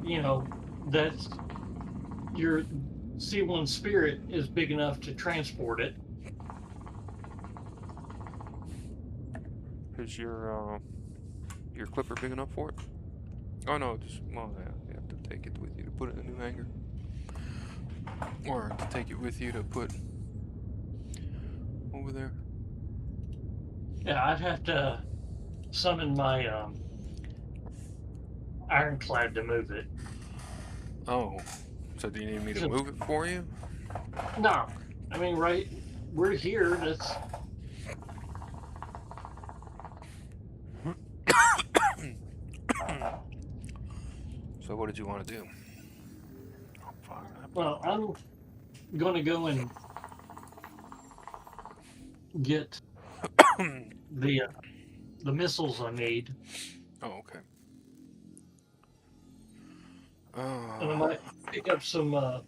you know, that your C1 Spirit is big enough to transport it. Is your clipper big enough for it? Oh no, just well, yeah, you have to take it with you to put it in a new hangar, or to take it with you to put over there. Yeah, I'd have to summon my ironclad to move it. Oh, so do you need me to So, move it for you? no, I mean, right, we're here. That's So what did you want to do? Oh fuck! well, I'm going to go and get the uh, the missiles I need, Oh, okay. and I Uh, might pick up some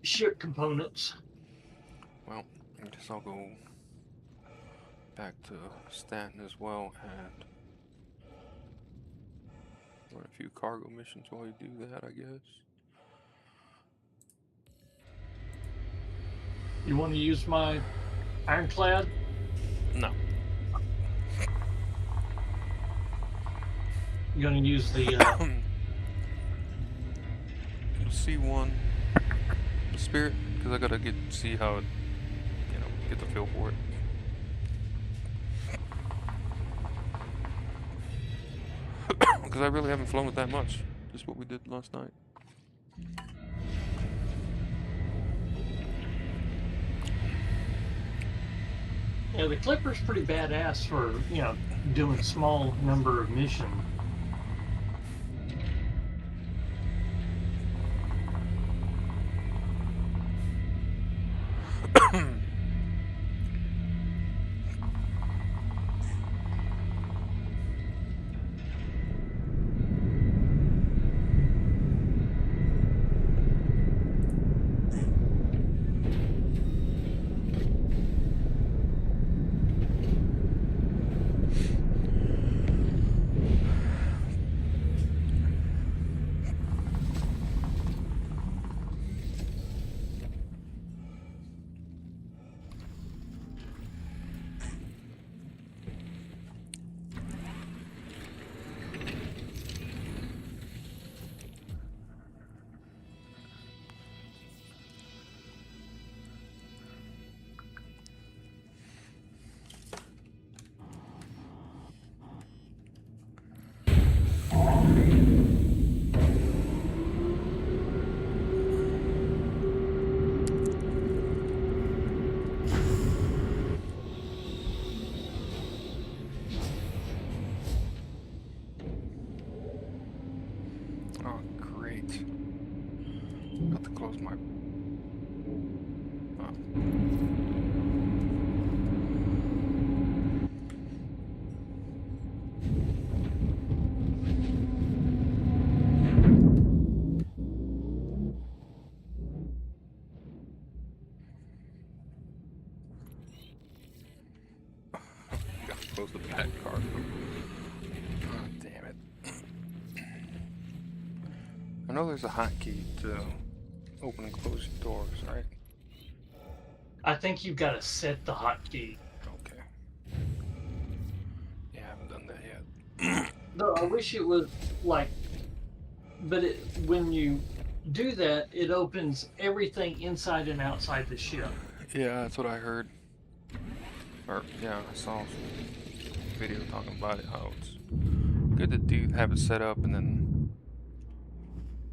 ship components. well, I guess I'll go back to Stanton as well and run a few cargo missions while you do that, I guess. You want to use my ironclad? No. You're going to use the C1 Spirit, because I gotta see how it, get the feel for it. Because I really haven't flown it that much. Just what we did last night. yeah, the Clipper's pretty badass for doing small number of missions. Oh, great. Got to close my... Oh. Got to close the back cargo. Oh, damn it. I know there's a hotkey to open and close your doors, right? I think you've got to set the hotkey. Okay. Yeah, I haven't done that yet. No, I wish it was like, but when you do that, it opens everything inside and outside the ship. Yeah, that's what I heard. Or, yeah, I saw some video talking about it, how it's good to have it set up, and then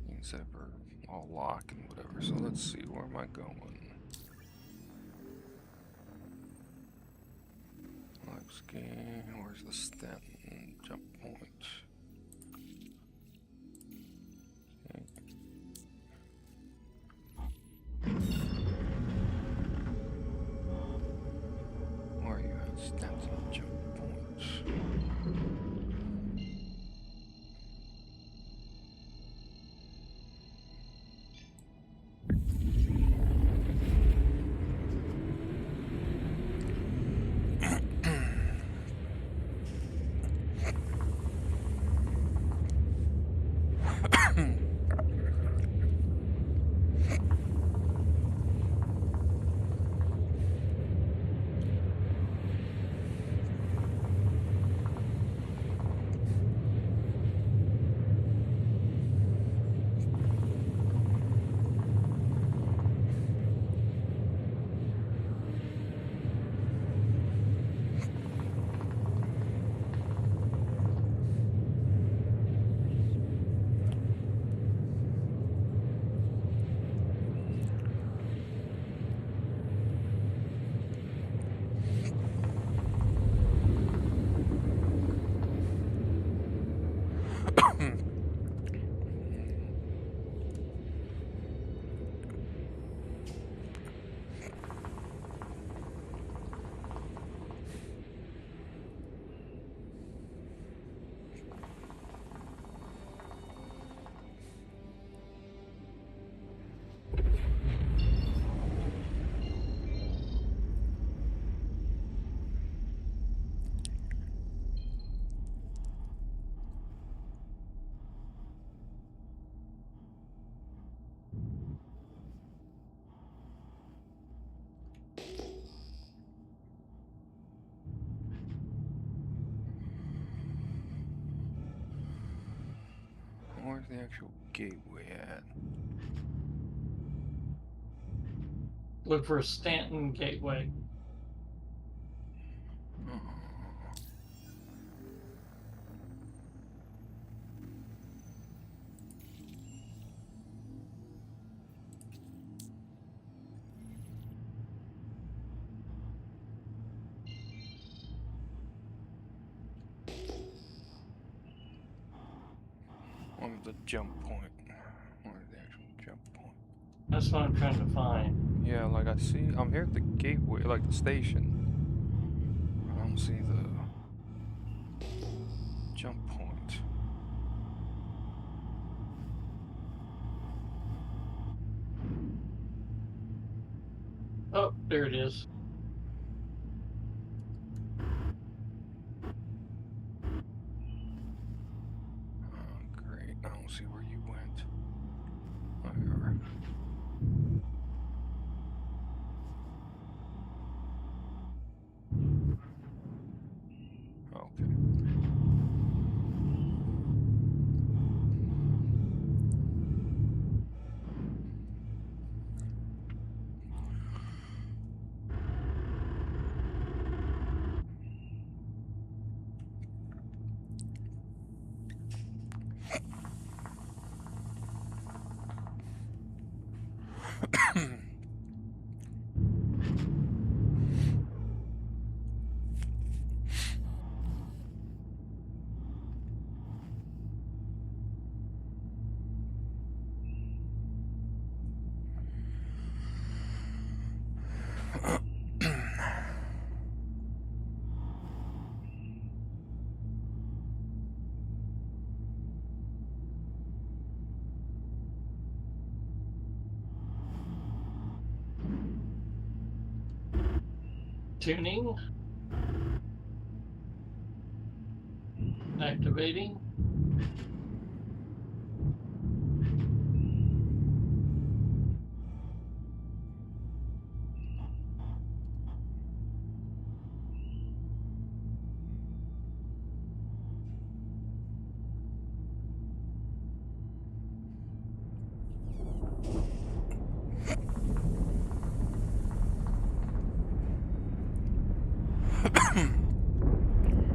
you can set it for all lock and whatever. So let's see, where am I going? Live scan, where's the Stanton jump point? Okay. Where are you at, Stanton jump point? Where's the actual gateway at? Look for Stanton Gateway. Where's the jump point? Where's the actual jump point? That's what I'm trying to find. Yeah, like I see, I'm here at the gateway, like the station. I don't see the jump point. Oh, there it is. Oh, great. I don't see where you went. Oh, you are. Okay. Tuning. Activating.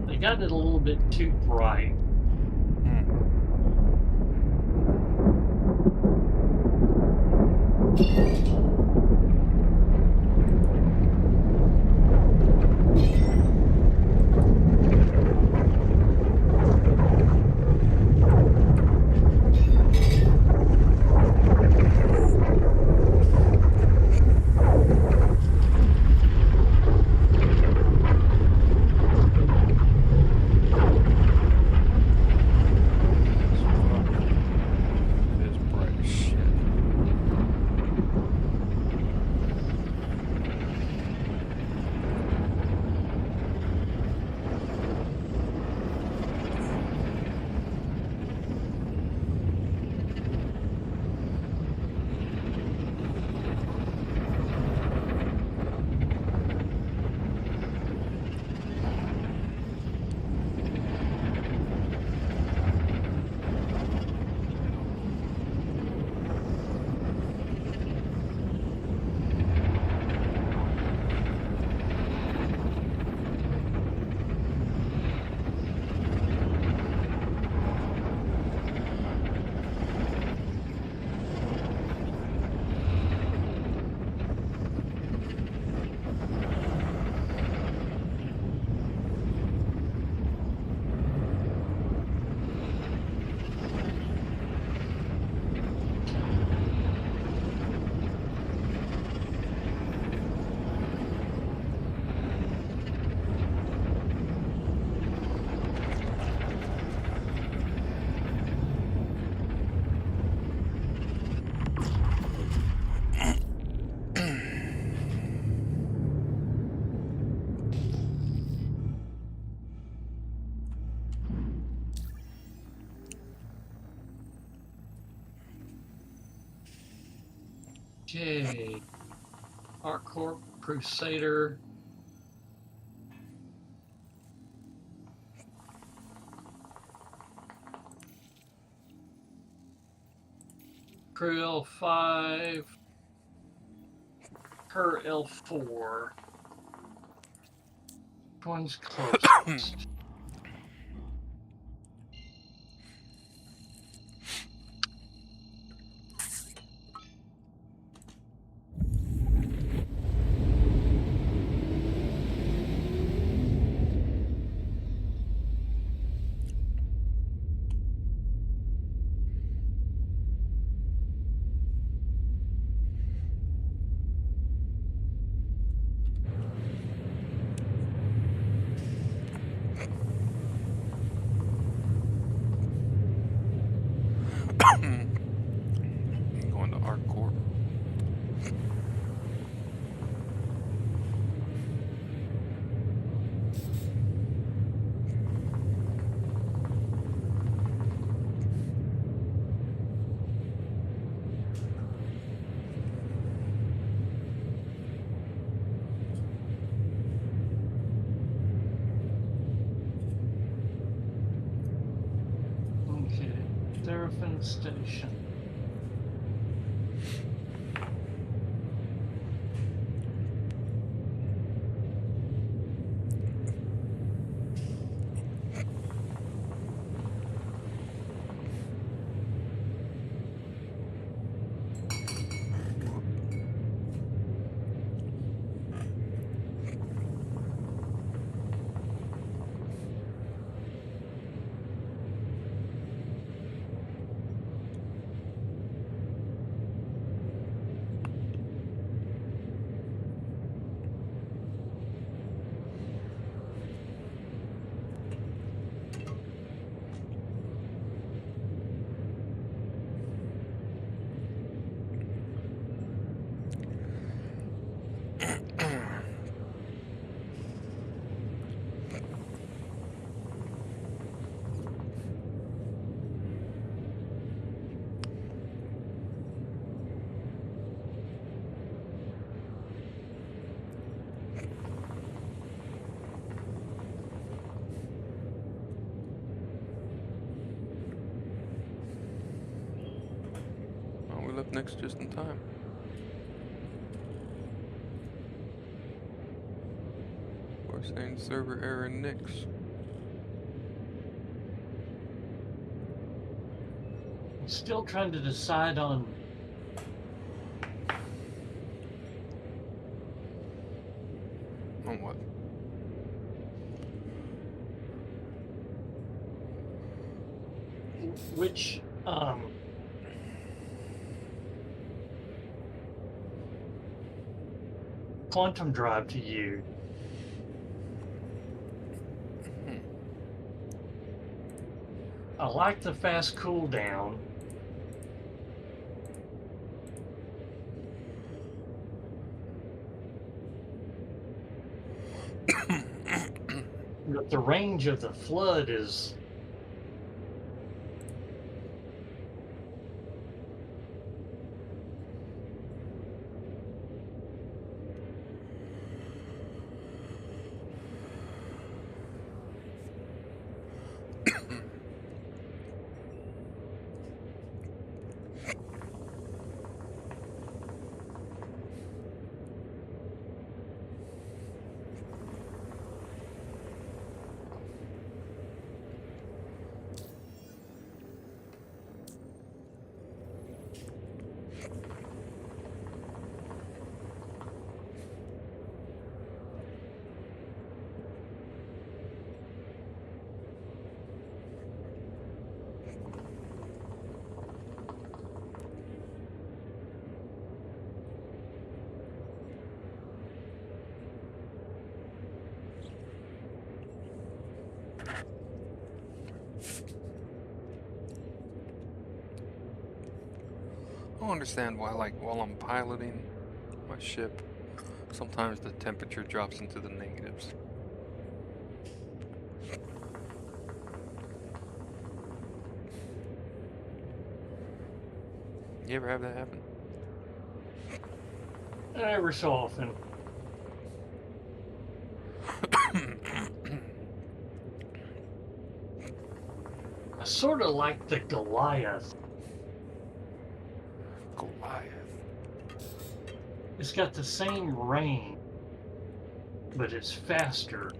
They got it a little bit too bright. It is bright as shit. Okay. Hardcore Crusader. Crew L5, her L4. Which one's closest? Going to Art Corp. Okay, Therapin Station. Well, we left next just in time. We're saying server error Nix. I'm still trying to decide on On what? which quantum drive to use. I like the fast cooldown. But the range of the flood is I don't understand why, like, while I'm piloting my ship, sometimes the temperature drops into the negatives. You ever have that happen? every so often. I sort of like the Goliath. Goliath. It's got the same range, but it's faster.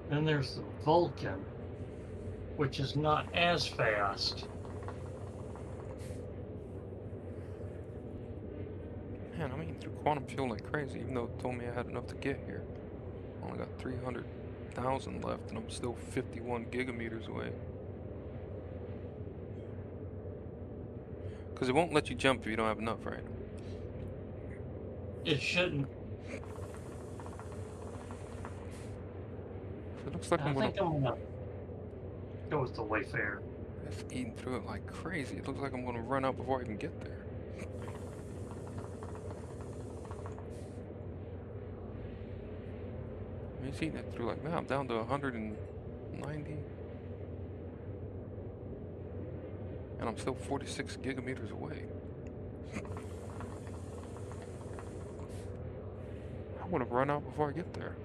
Then there's the Vulcan, which is not as fast. Man, I'm eating through quantum fuel like crazy, even though it told me I had enough to get here. I only got 300,000 left, and I'm still 51 gigameters away. Because it won't let you jump if you don't have enough, right? It shouldn't. It looks like I I'm gonna think I'm gonna go with the Wayfarer. just eating through it like crazy. It looks like I'm gonna run out before I even get there. He's eating it through like that. I'm down to 190. And I'm still 46 gigameters away. I'm gonna run out before I get there.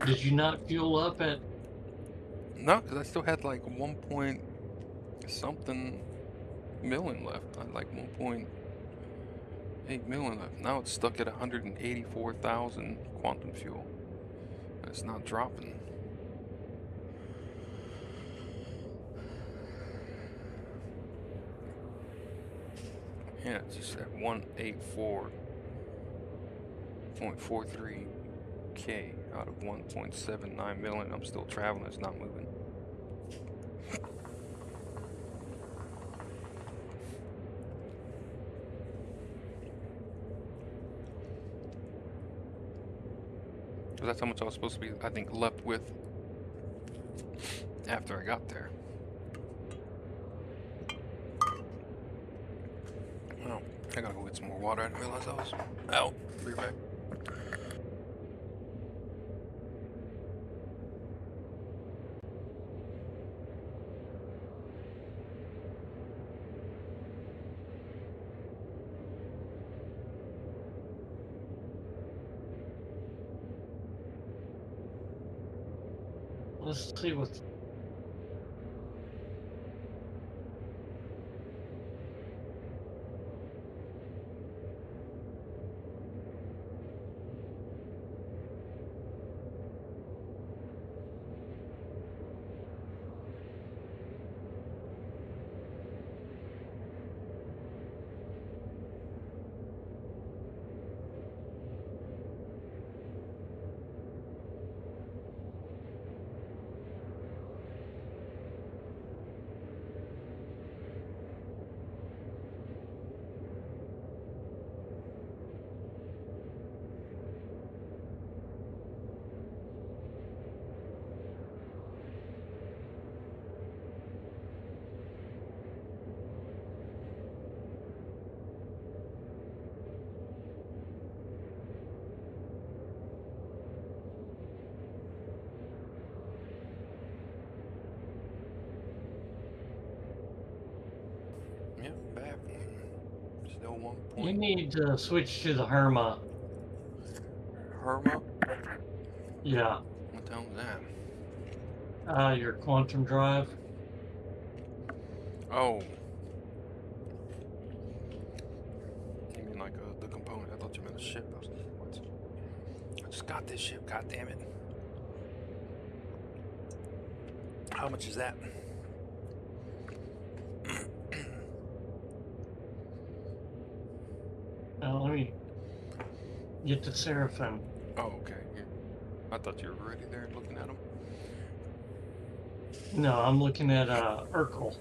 Did you not fuel up at? No, because I still had like 1 point something million left. I had like 1.8 million left. Now it's stuck at 184,000 quantum fuel. It's not dropping. Yeah, it's just at 184.43K out of 1.79 million. I'm still traveling, it's not moving. That's how much I was supposed to be, I think, left with after I got there. Oh, I gotta go get some more water. I didn't realize I was out. Be right back. Let's see what's. Yeah, back. Still 1 You point. need to switch to the Herma. Herma? Yeah. What the hell is that? Your quantum drive. Oh. You mean like the component? I thought you meant a ship. I was like, what? I just got this ship, god damn it. How much is that? Let me get to Seraphim. Oh, okay. Yeah. I thought you were already there looking at them. No, I'm looking at Urkel.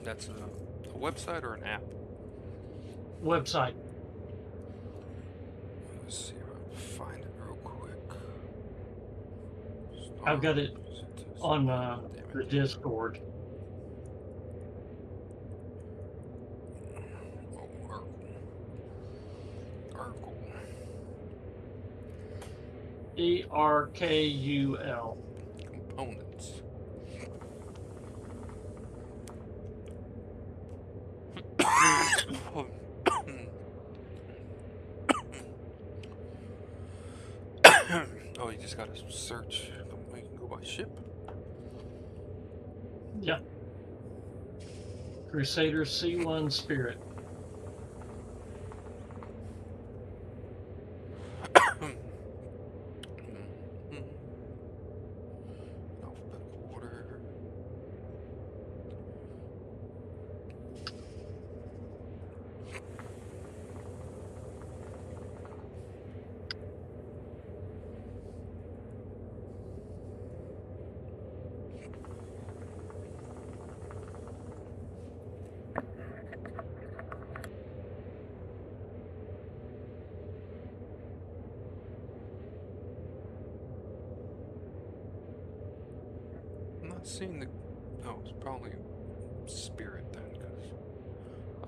That's a website or an app? Website. Let's see if I can find it real quick. I've got it on the Discord. Oh, Urkel. ERKUL. Components. Oh, you just gotta search. You can go by ship. Yep. Crusader C1 Spirit. Alphabetical order. I'm not seeing the. Oh, it's probably Spirit then, because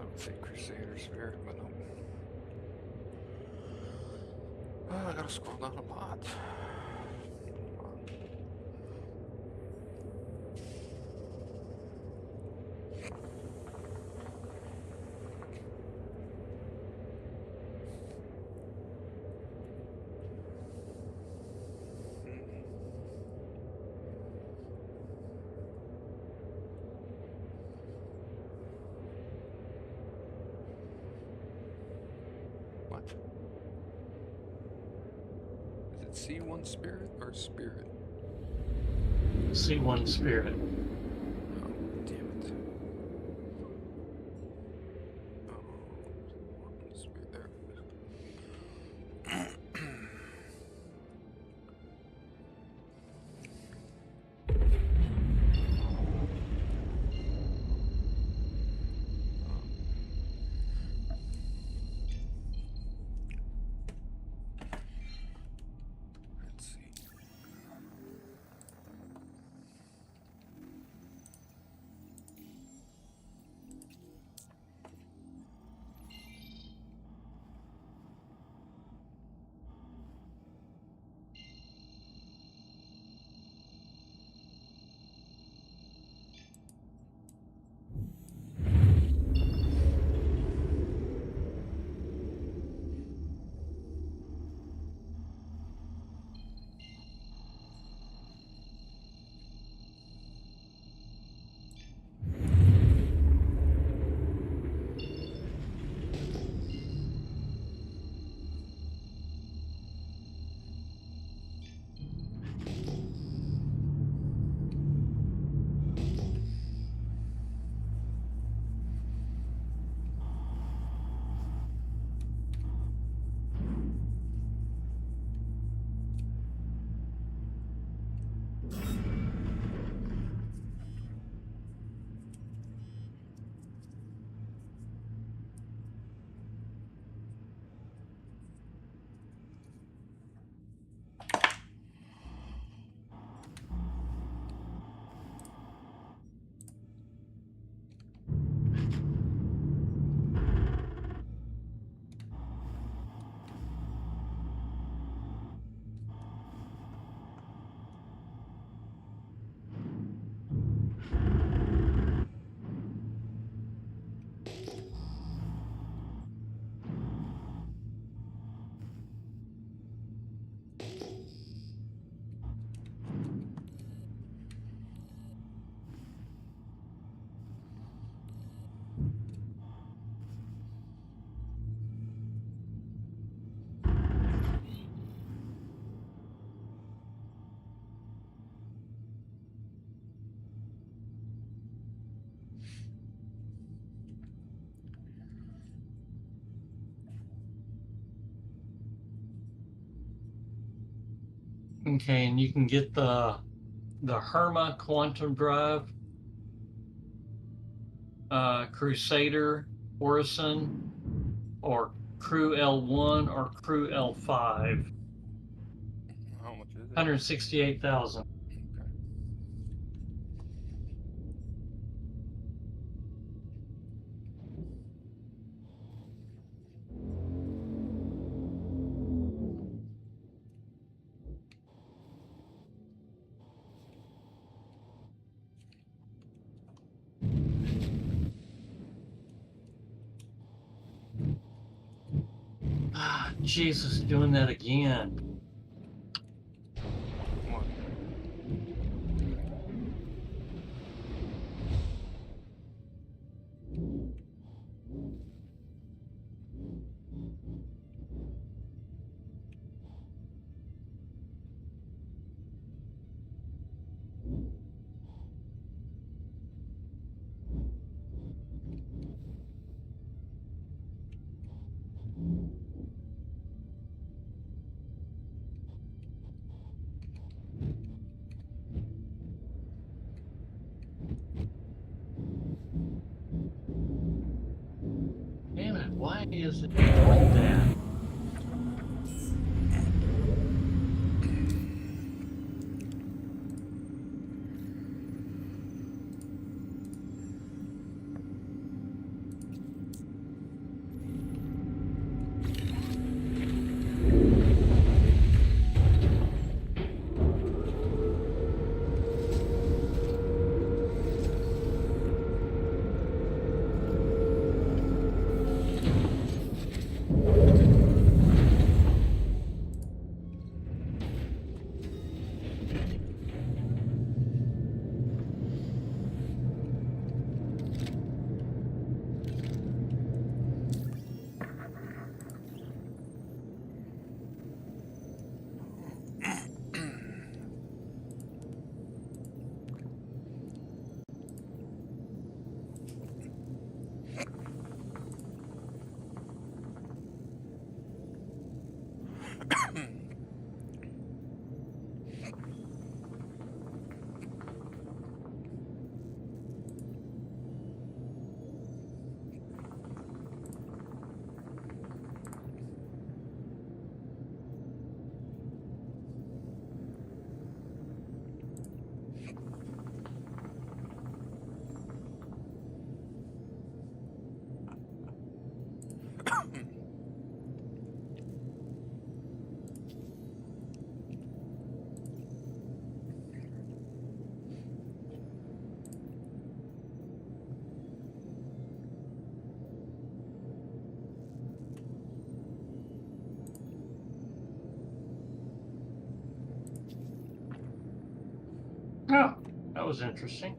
I would say Crusader Spirit, but no. Oh, I gotta scroll down a lot. What? Is it C1 Spirit or Spirit? C1 Spirit. Oh, damn it. Oh, Spirit, there it is. Let's see. Okay, and you can get the Herma quantum drive, Crusader, Orison, or Crew L1 or Crew L5. How much is it? 168,000. Okay. Jesus, doing that again. What? Damn it, why is it doing that? Oh, that was interesting.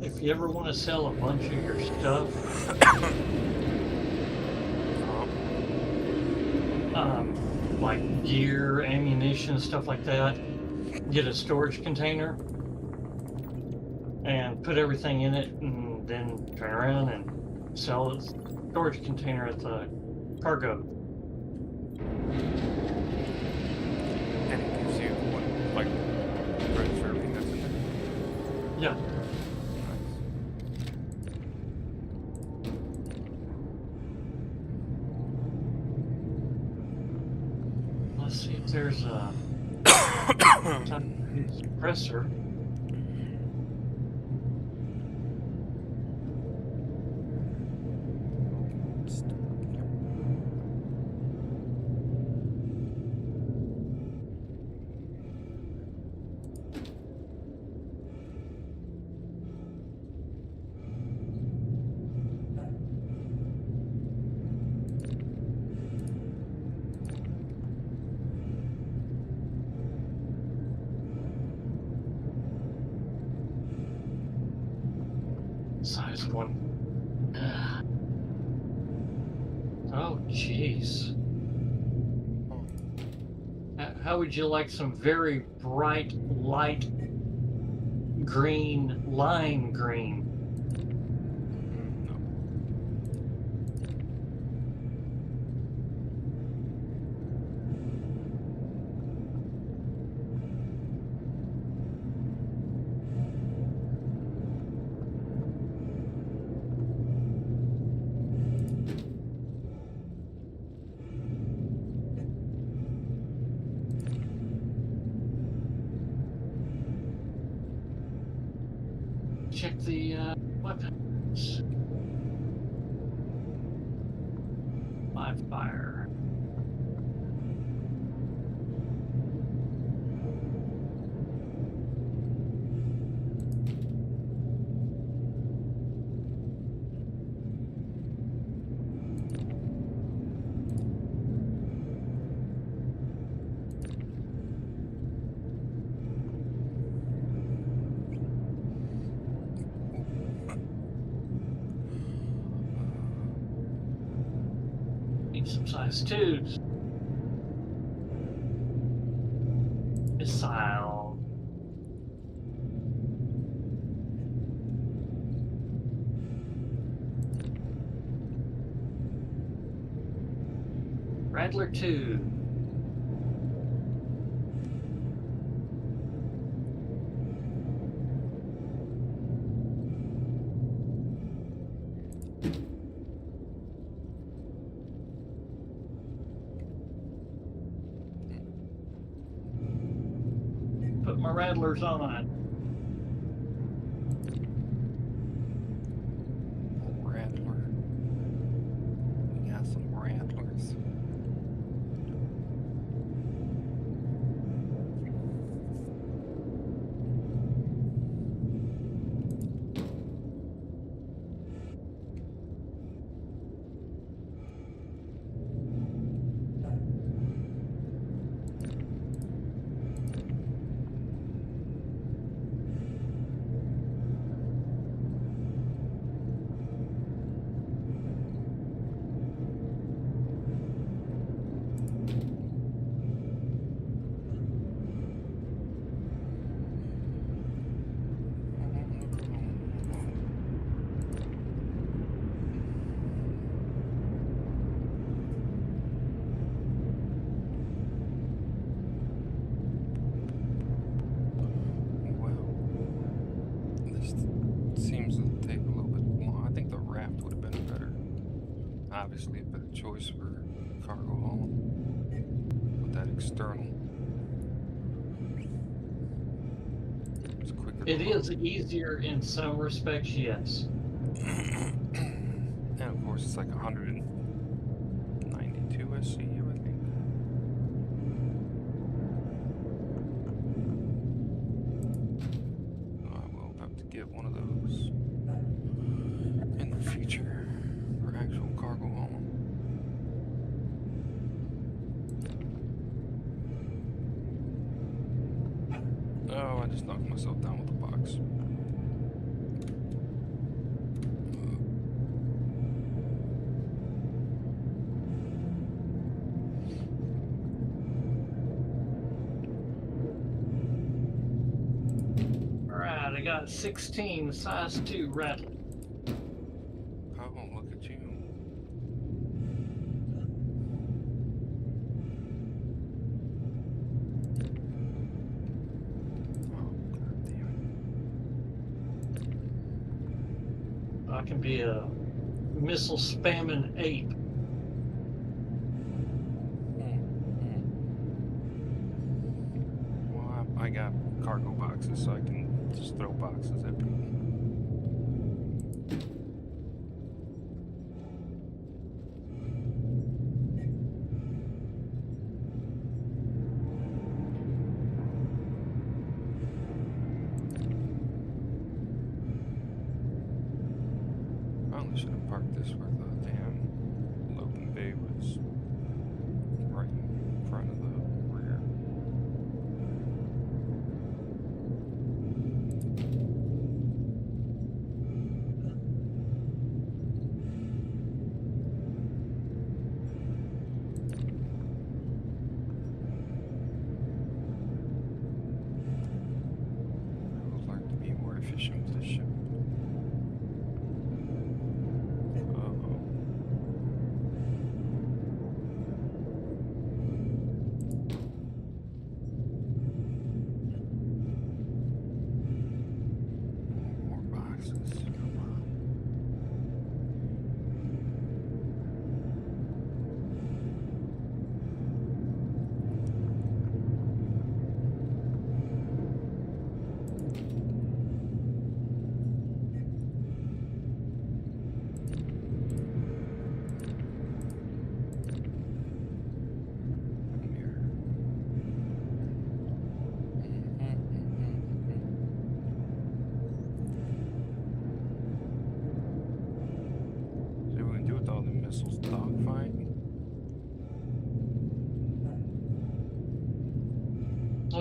If you ever want to sell a bunch of your stuff, like gear, ammunition, stuff like that, get a storage container and put everything in it, and then turn around and sell the storage container at the cargo. And it gives you one, like, credits for everything that's in there. Yeah. Let's see if there's a suppressor. Size one. Oh, jeez. How would you like some very bright, light green, lime green? Check the weapons. 5 by fire. Need some size 2s. Missile. Rattler 2. Put my rattlers on. Rattler. We got some rattlers. Seems to take a little bit long. I think the raft would have been better. Obviously, a better choice for cargo hauling with that external. It's quicker. It is easier in some respects, yes. And of course, it's like 192 SCU, I think. Get one of those in the future for actual cargo hauling. Oh, I just knocked myself down with the box. I got 16 size 2 rattler. Oh, look at you. Oh, God damn it. I can be a missile spamming ape. Well, I got cargo boxes, so I can just throw boxes at people. Probably should have parked this where the damn loading bay was, right in front of the rear. Efficient with this ship. Uh-oh.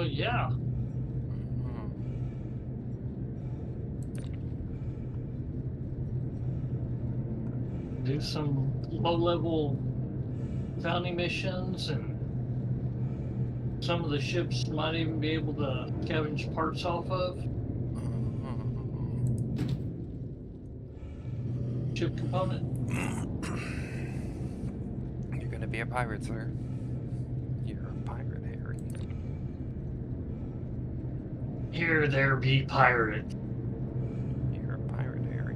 Well, yeah. Do some low-level bounty missions, and some of the ships might even be able to scavenge parts off of ship component. You're gonna be a pirate, sir. You're a pirate, Harry. Here there be pirate. You're a pirate, Harry.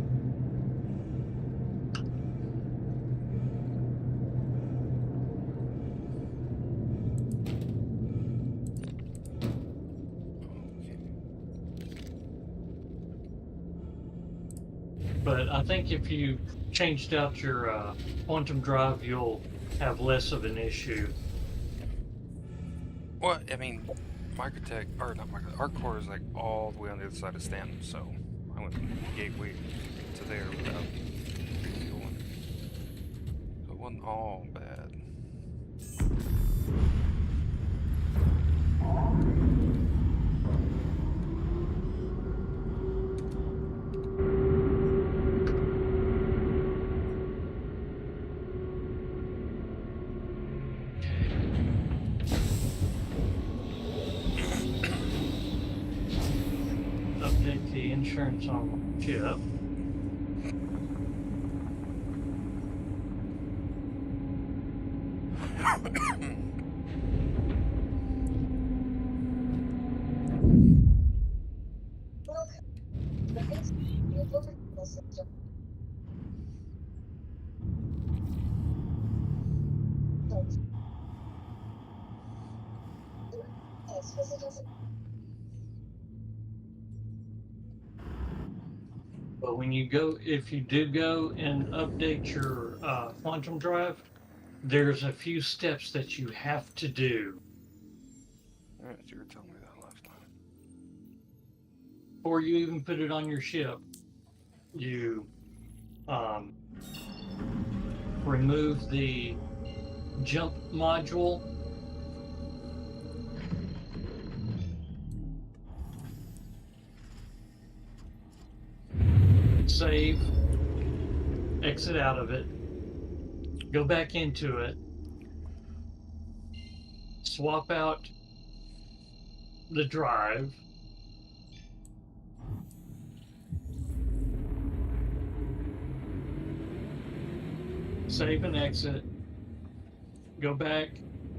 But I think if you changed out your quantum drive, you'll have less of an issue. Well, I mean, Microtech, or not Microtech, Arcor is like all the way on the other side of Stanton, so I went from the gateway to there without going. So it wasn't all bad. Update the insurance on the ship. But when you go, if you do go and update your quantum drive, there's a few steps that you have to do. Alright, you were telling me that last time. Before you even put it on your ship, you remove the jump module, save, exit out of it, go back into it, swap out the drive, save and exit, go back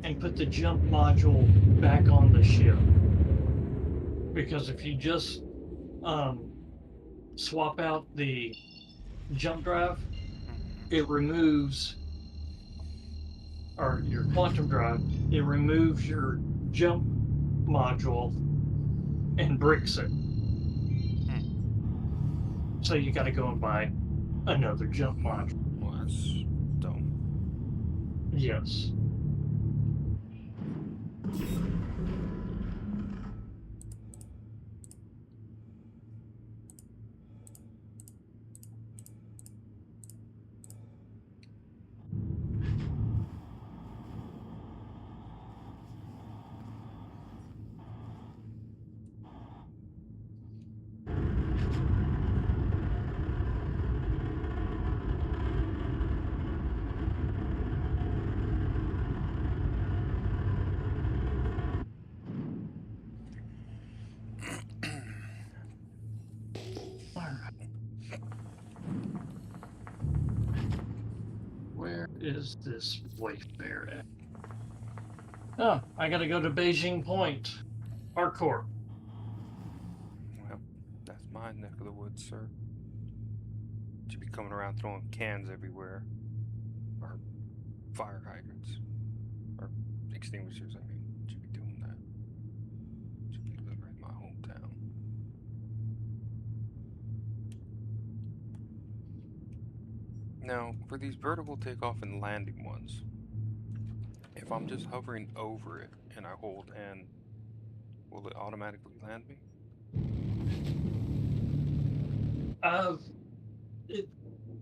and put the jump module back on the ship. Because if you just swap out the jump drive, it removes, or your quantum drive, it removes your jump module and bricks it. So you got to go and buy another jump module. Well, that's dumb. Yes. Where is this Wayfarer at? Oh, I gotta go to Beijing Point. Hardcore. Well, that's my neck of the woods, sir. Should be coming around throwing cans everywhere. Or fire hydrants. Or extinguishers, I mean. Should be doing that. Should be living in my hometown. Now, for these vertical takeoff and landing ones, if I'm just hovering over it and I hold N, will it automatically land me?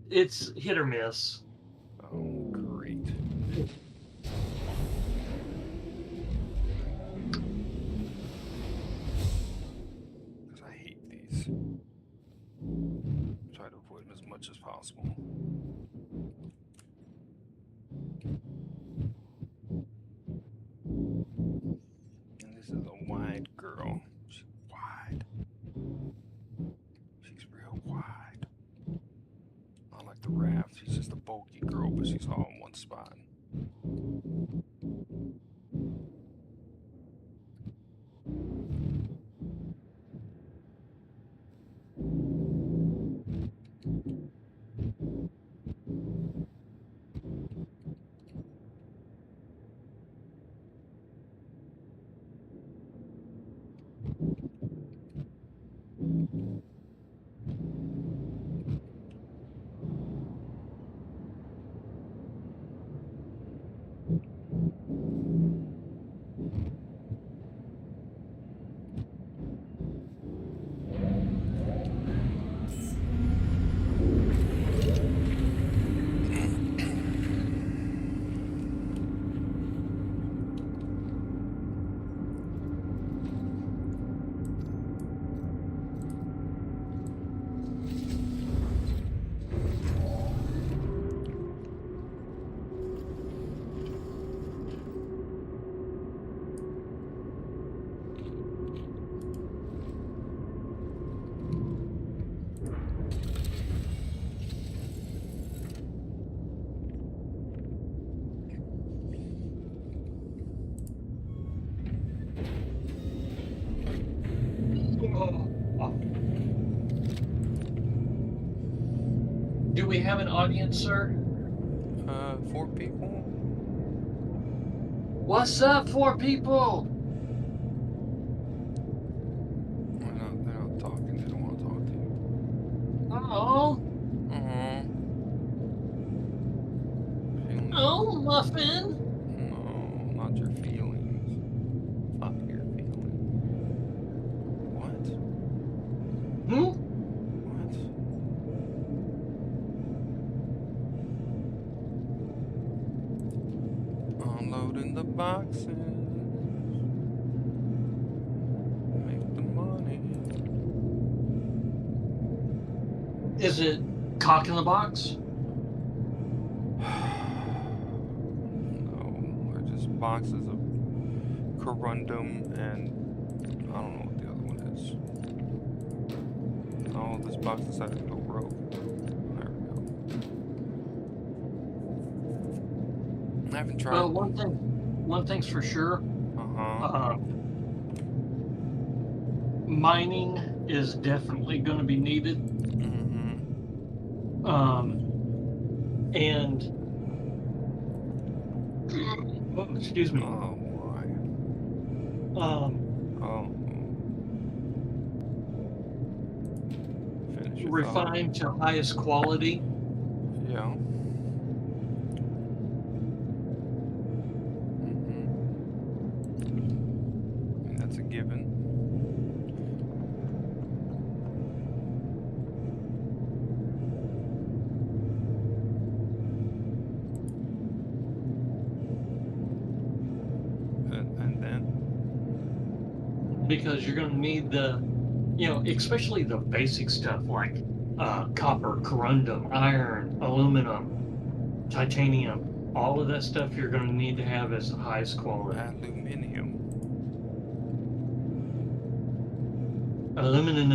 It's hit or miss. Oh, great. as much as possible. And this is a wide girl. She's wide. She's real wide. Not like the raft. She's just a bulky girl, but she's all in one spot. Do we have an audience, sir? 4 people. What's up, 4 people? They're not talking. They don't want to talk to you. Oh. Oh, Muffin. No, not your feelings. Fuck your feelings. What? Hmm? What? Unloading the boxes. Make the money. Is it cock in the box? Boxes of corundum and I don't know what the other one is. Oh, this box decided to go rogue. There we go. I haven't tried. Well, one thing's for sure. Mining is definitely going to be needed. And oh, excuse me. Oh, why? Refined to highest quality. Yeah. I mean, that's a given. Because you're going to need the, especially the basic stuff like copper, corundum, iron, aluminum, titanium. All of that stuff you're going to need to have as the highest quality. Aluminium. Aluminum.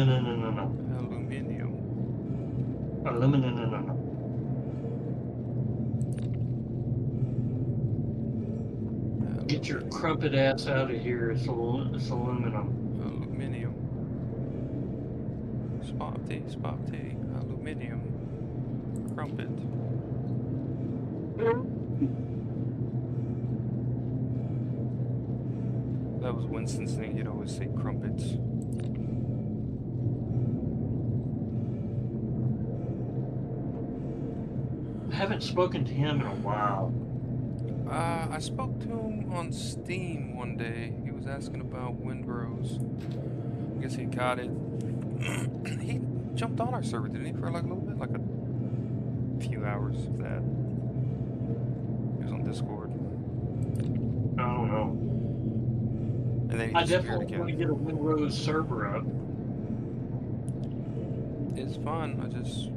Aluminium. Aluminum. Get your crumpet ass out of here. It's aluminum. Aluminium. Spotty. Aluminium. Crumpet. That was Winston's thing. He'd always say crumpets. I haven't spoken to him in a while. I spoke to him on Steam one day. He was asking about Windrose. I guess he got it. He jumped on our server, didn't he, for like a little bit? Like a few hours of that. He was on Discord. I don't know. And then he I disappeared definitely again. want to get a Windrose server up. It's fun. I just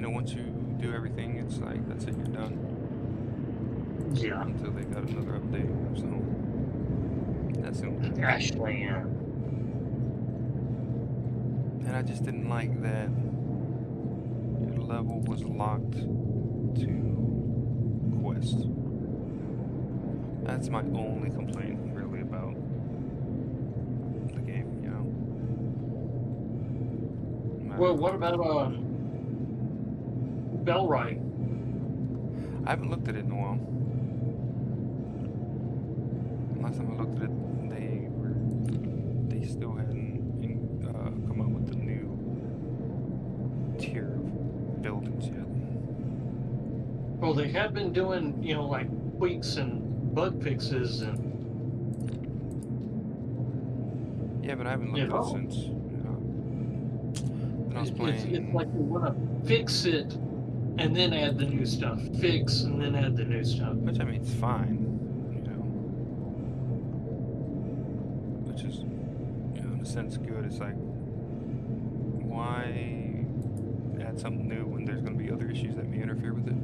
know, once you do everything, it's like that's it, you're done Yeah, until they got another update. So that's the only thing. actually, And I just didn't like that your level was locked to quests. That's my only complaint, really, about the game. You know. No matter well, how what about Bellwright? I haven't looked at it in a while. Last time I looked at it, they still hadn't come up with the new tier of buildings yet. Well, they have been doing, like tweaks and bug fixes, and Yeah, but I haven't looked at it since. Then I was it's playing. like they want to fix it and then add the new stuff. Fix and then add the new stuff. Which I mean, it's fine, you know. Which is, in a sense, good. It's like, why add something new when there's going to be other issues that may interfere with it?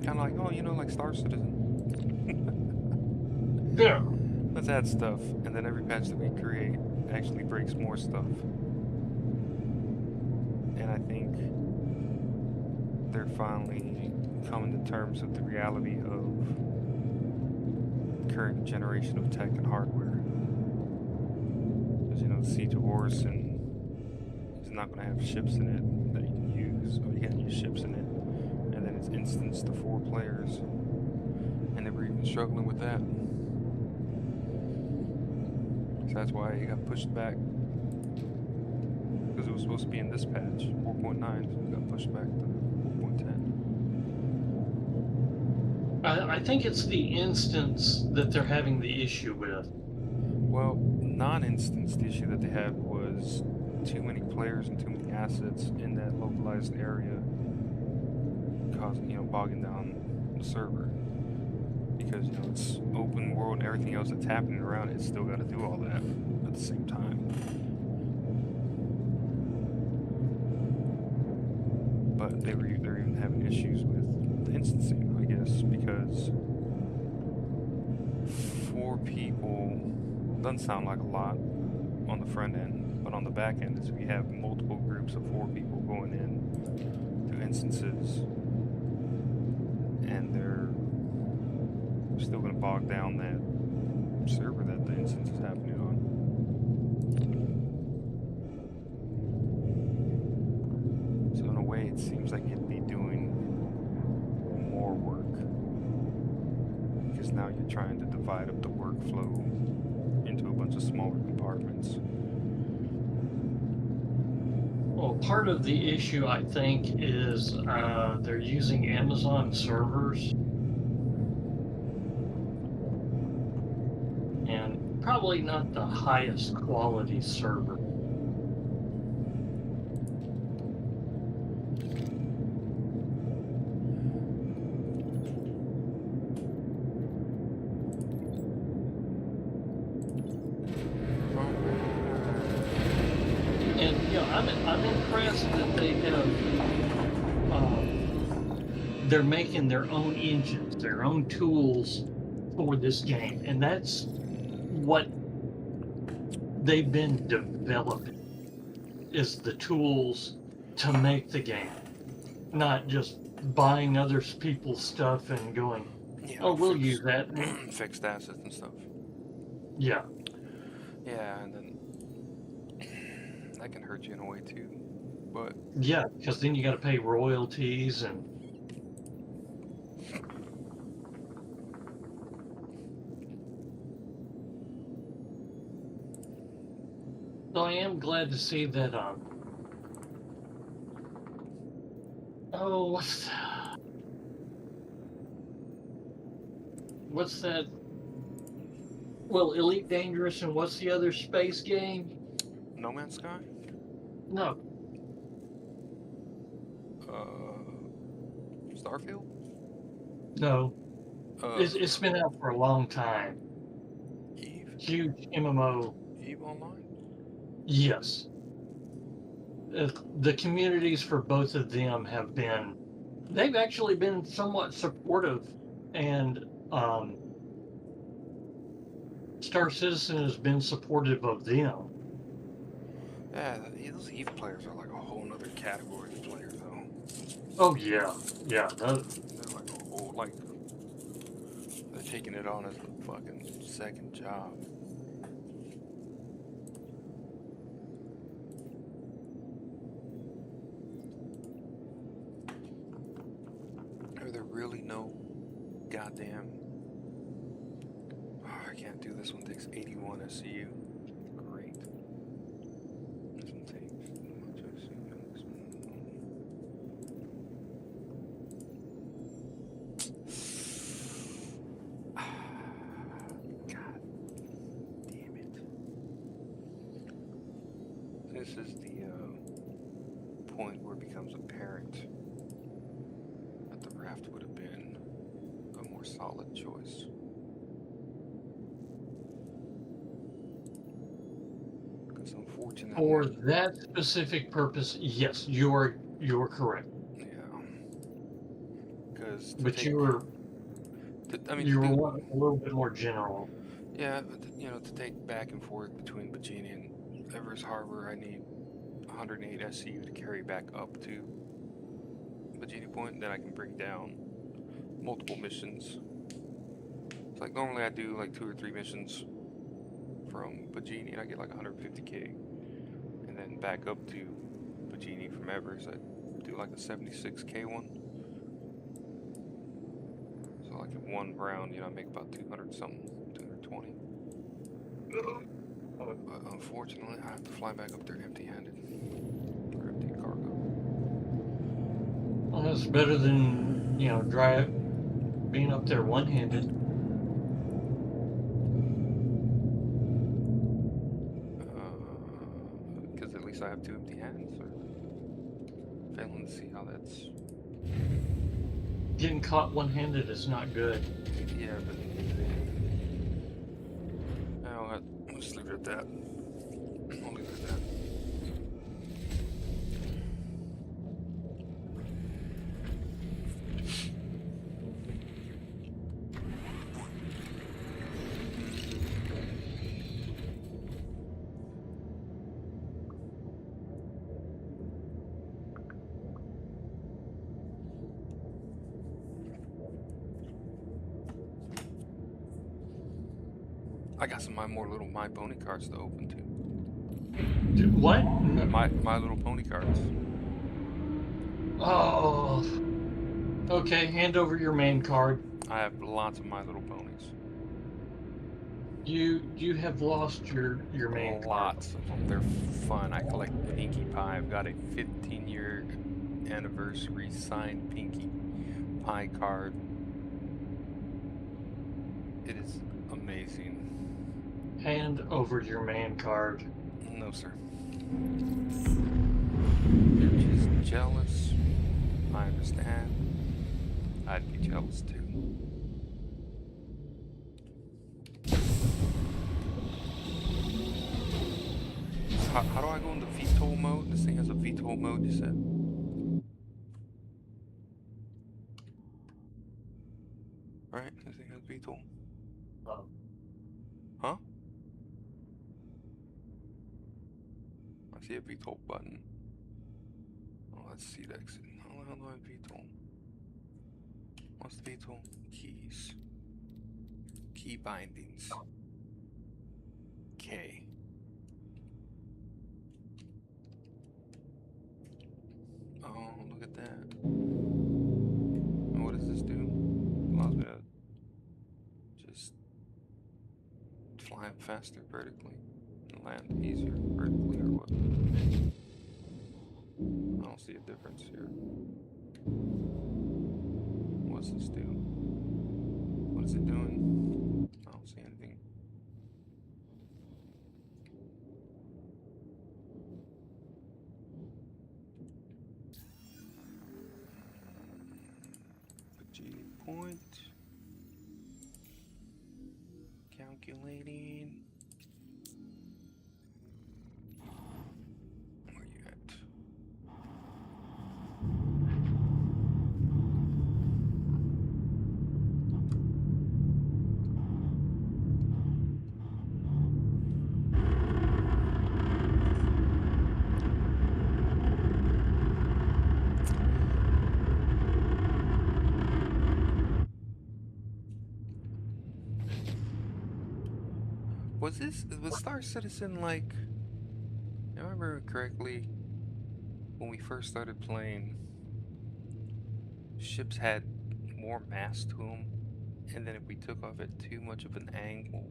Kind of like, like Star Citizen. Yeah. Let's add stuff, and then every patch that we create actually breaks more stuff. And I think they're finally coming to terms with the reality of current generation of tech and hardware. Because, Siege of Orison is not going to have ships in it that you can use, or you can't use ships in it, and then it's instanced to 4 players. And they were even struggling with that. So that's why it got pushed back. Because it was supposed to be in this patch, 4.9, so it got pushed back to 4.10. I think it's the instance that they're having the issue with. Well, non-instance, the issue that they had was too many players and too many assets in that localized area, causing, bogging down the server. Because, it's open world and everything else that's happening around it, it's still got to do all that at the same time. But they're even having issues with the instancing, I guess, because 4 people doesn't sound like a lot on the front end, but on the back end, is we have multiple groups of 4 people going in to instances, and they're still going to bog down that server that the instance is happening on. So in a way, it seems like it'd be doing more work, because now you're trying to divide up the workflow into a bunch of smaller compartments. Well, part of the issue, I think, is they're using Amazon servers. And probably not the highest quality server. And I'm impressed that they have they're making their own engines, their own tools for this game, and that's what they've been developing, is the tools to make the game, not just buying other people's stuff and going, oh, we'll use that. Fixed assets and stuff. Yeah. Yeah, and then that can hurt you in a way too. But yeah, because then you got to pay royalties and. So I am glad to see that. Oh, what's that? Well, Elite Dangerous, and what's the other space game? No Man's Sky? No. Starfield? No. It's been out for a long time. Eve? Huge MMO. Eve Online? Yes. the communities for both of them they've actually been somewhat supportive, and Star Citizen has been supportive of them. Yeah, those EVE players are like a whole nother category of player, though. Oh yeah, yeah. They're like a whole, like, they're taking it on as a fucking second job. Are there really no goddamn... Oh, I can't do this one. Takes 81 SCU. Great. This one takes much SCU. God damn it. This is the point where it becomes apparent that the raft would have been a more solid choice. Because unfortunately... For that specific purpose, yes, you're correct. Yeah. Because to But take... you were I mean, to you were do... wanting a little bit more general. Yeah, but you know, to take back and forth between Bajini and Everest Harbor, I need 108 SCU to carry back up to Bajini Point. Then I can bring down multiple missions. It's like normally I do like 2 or 3 missions from Bajini and I get like 150k. And then back up to Bajini from Everest, I do like a 76k one. So like in one round, you know, I make about 200 something, 220. But unfortunately, I have to fly back up there empty-handed. Or empty cargo. Well, that's better than, being up there one-handed. Because at least I have 2 empty hands. Or failing to see how that's... Getting caught one-handed is not good. Yeah, but... I'll just leave it at that. I'll leave it at that. I got some more little My Pony cards to open too. What? My Little Pony cards. Oh. Okay, hand over your main card. I have lots of My Little Ponies. You have lost your main card. Lots of them. They're fun. I collect Pinkie Pie. I've got a 15-year anniversary signed Pinkie Pie card. It is amazing. Hand over your main card. No, sir. You're just jealous. I understand. I'd be jealous too. How do I go into VTOL mode? This thing has a VTOL mode, you said? Right? This thing has VTOL. Huh? I see a VTOL button. Oh, let's see that exit. How the hell do I have VTOL? What's the VTOL? Keys. Key bindings. K. Oh, look at that. And what does this do? Allows me to just fly up faster vertically and land easier vertically, or what? I don't see a difference here. What's this do? What is it doing? I don't see anything. G point. Calculating. Where you at? was Star Citizen like, if I remember correctly, when we first started playing, ships had more mass to them, and then if we took off at too much of an angle,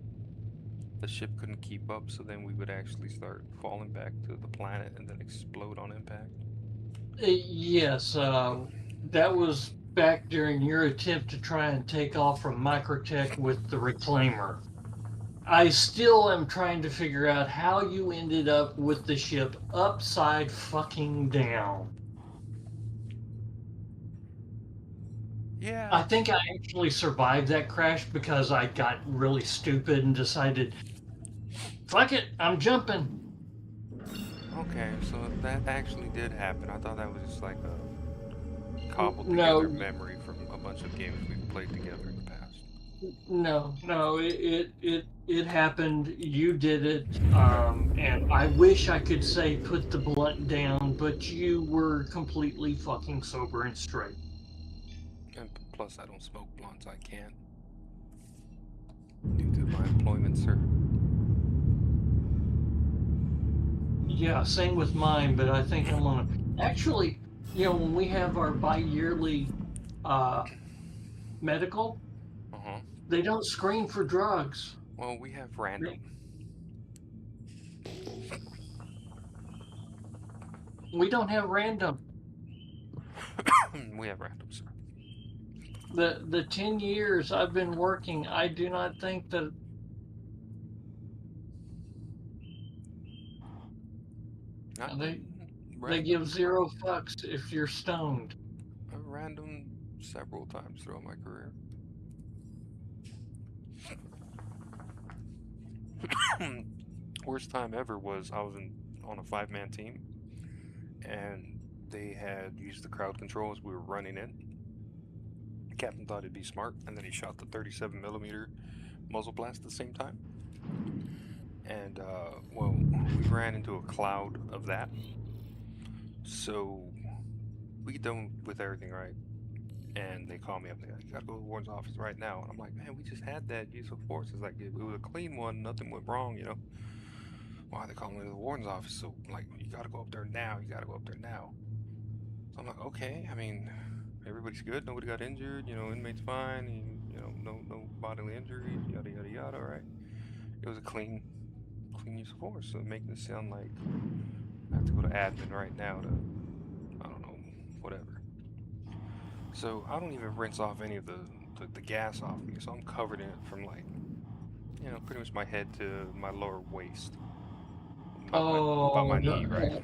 the ship couldn't keep up, so then we would actually start falling back to the planet and then explode on impact. Yes, that was back during your attempt to try and take off from Microtech with the Reclaimer. I still am trying to figure out how you ended up with the ship upside fucking down. I Yeah. think I actually survived that crash because I got really stupid and decided, fuck it, I'm jumping. Okay, so that actually did happen. I thought that was just like a cobbled together No, memory from a bunch of games we've played together in the past. no, it happened. You did it, and I wish I could say put the blunt down, but you were completely fucking sober and straight. And plus, I don't smoke blunts. I can't due to my employment, sir. Yeah, same with mine, but I think I'm gonna actually, when we have our bi-yearly uh, medical, Uh-huh. they don't screen for drugs. Well, we have random. We don't have random. We have random, sir. The 10 years I've been working, I do not think that Not they random. give zero fucks if you're stoned. Random several times throughout my career. Worst time ever was I was on a 5-man team, and they had used the crowd control as we were running in. The captain thought it'd be smart, and then he shot the 37 millimeter muzzle blast at the same time. And well, we ran into a cloud of that. So we get done with everything, right? And they call me up. They're like, "You gotta go to the warden's office right now." And I'm like, "Man, we just had that use of force. It's like it was a clean one. Nothing went wrong, you know. Why are they calling me to the warden's office? So like, you gotta go up there now. You gotta go up there now." So I'm like, "Okay. I mean, everybody's good. Nobody got injured. You know, inmate's fine. You know, no bodily injuries. Yada yada yada. All right." It was a clean use of force. So making it sound like I have to go to admin right now to, I don't know, whatever. So I don't even rinse off any of the gas off me, so I'm covered in it from like, pretty much my head to my lower waist. About Oh, my knee, right?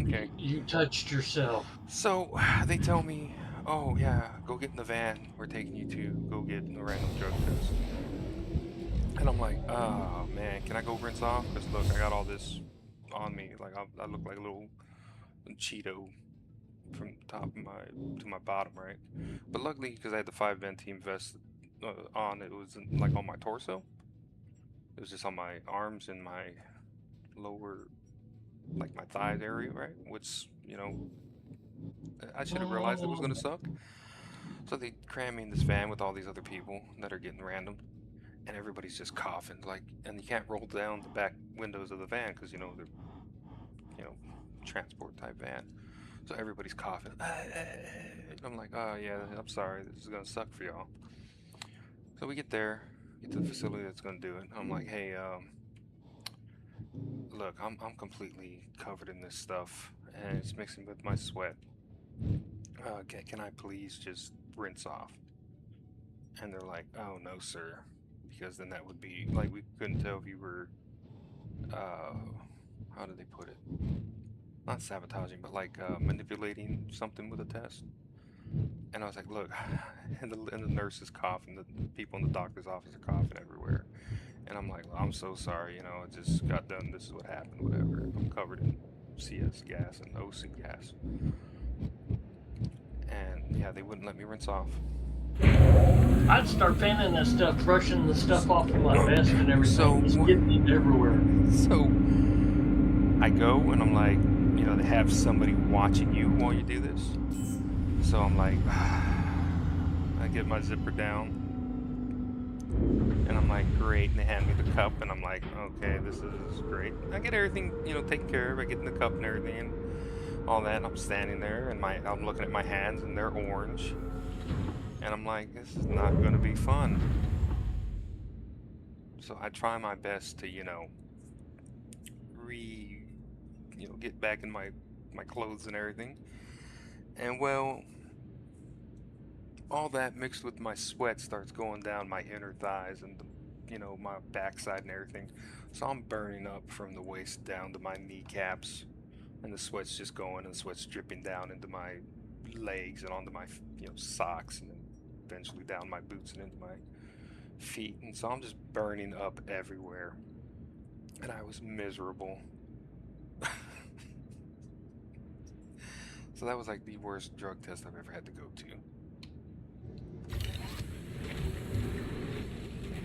Okay. you touched yourself. So they tell me, "Oh yeah, go get in the van. We're taking you to go get a random drug test." And I'm like, "Oh man, can I go rinse off? Because look, I got all this on me. Like I look like a little Cheeto from top of my to my bottom, right?" But luckily, because I had the 5-man team vest on, it was like on my torso. It was just on my arms and my lower, like my thighs area, right? Which I should have realized it was gonna suck. So they cram me in this van with all these other people that are getting random, and everybody's just coughing, like, and you can't roll down the back windows of the van because they're transport type van. So everybody's coughing. I'm like, "Oh yeah, I'm sorry, this is gonna suck for y'all." So we get there, get to the facility that's gonna do it. I'm like, "Hey, look, I'm completely covered in this stuff, and it's mixing with my sweat. Can I please just rinse off?" And they're like, "Oh no, sir, because then that would be like we couldn't tell if you were, how did they put it? Not sabotaging, but like manipulating something with a test." And I was like, "Look," and the nurse is coughing, the people in the doctor's office are coughing everywhere. And I'm like, "Well, I'm so sorry, I just got done, this is what happened, whatever. I'm covered in CS gas and OC gas." And yeah, they wouldn't let me rinse off. I'd start fanning that stuff, brushing the stuff off of my vest and everything. So It's getting it everywhere. So I go and I'm like, they have somebody watching you while you do this. So I'm like, I get my zipper down, And I'm like, great. And they hand me the cup, and I'm like, okay, this is great. I get everything, taken care of. I get in the cup and everything, and all that. And I'm standing there, and I'm looking at my hands, and they're orange. And I'm like, this is not going to be fun. So I try my best to, get back in my clothes and everything. And well, all that mixed with my sweat starts going down my inner thighs and my backside and everything. So I'm burning up from the waist down to my kneecaps, and the sweat's just going, and the sweat's dripping down into my legs and onto my socks, and then eventually down my boots and into my feet. And so I'm just burning up everywhere, and I was miserable. So that was like the worst drug test I've ever had to go to.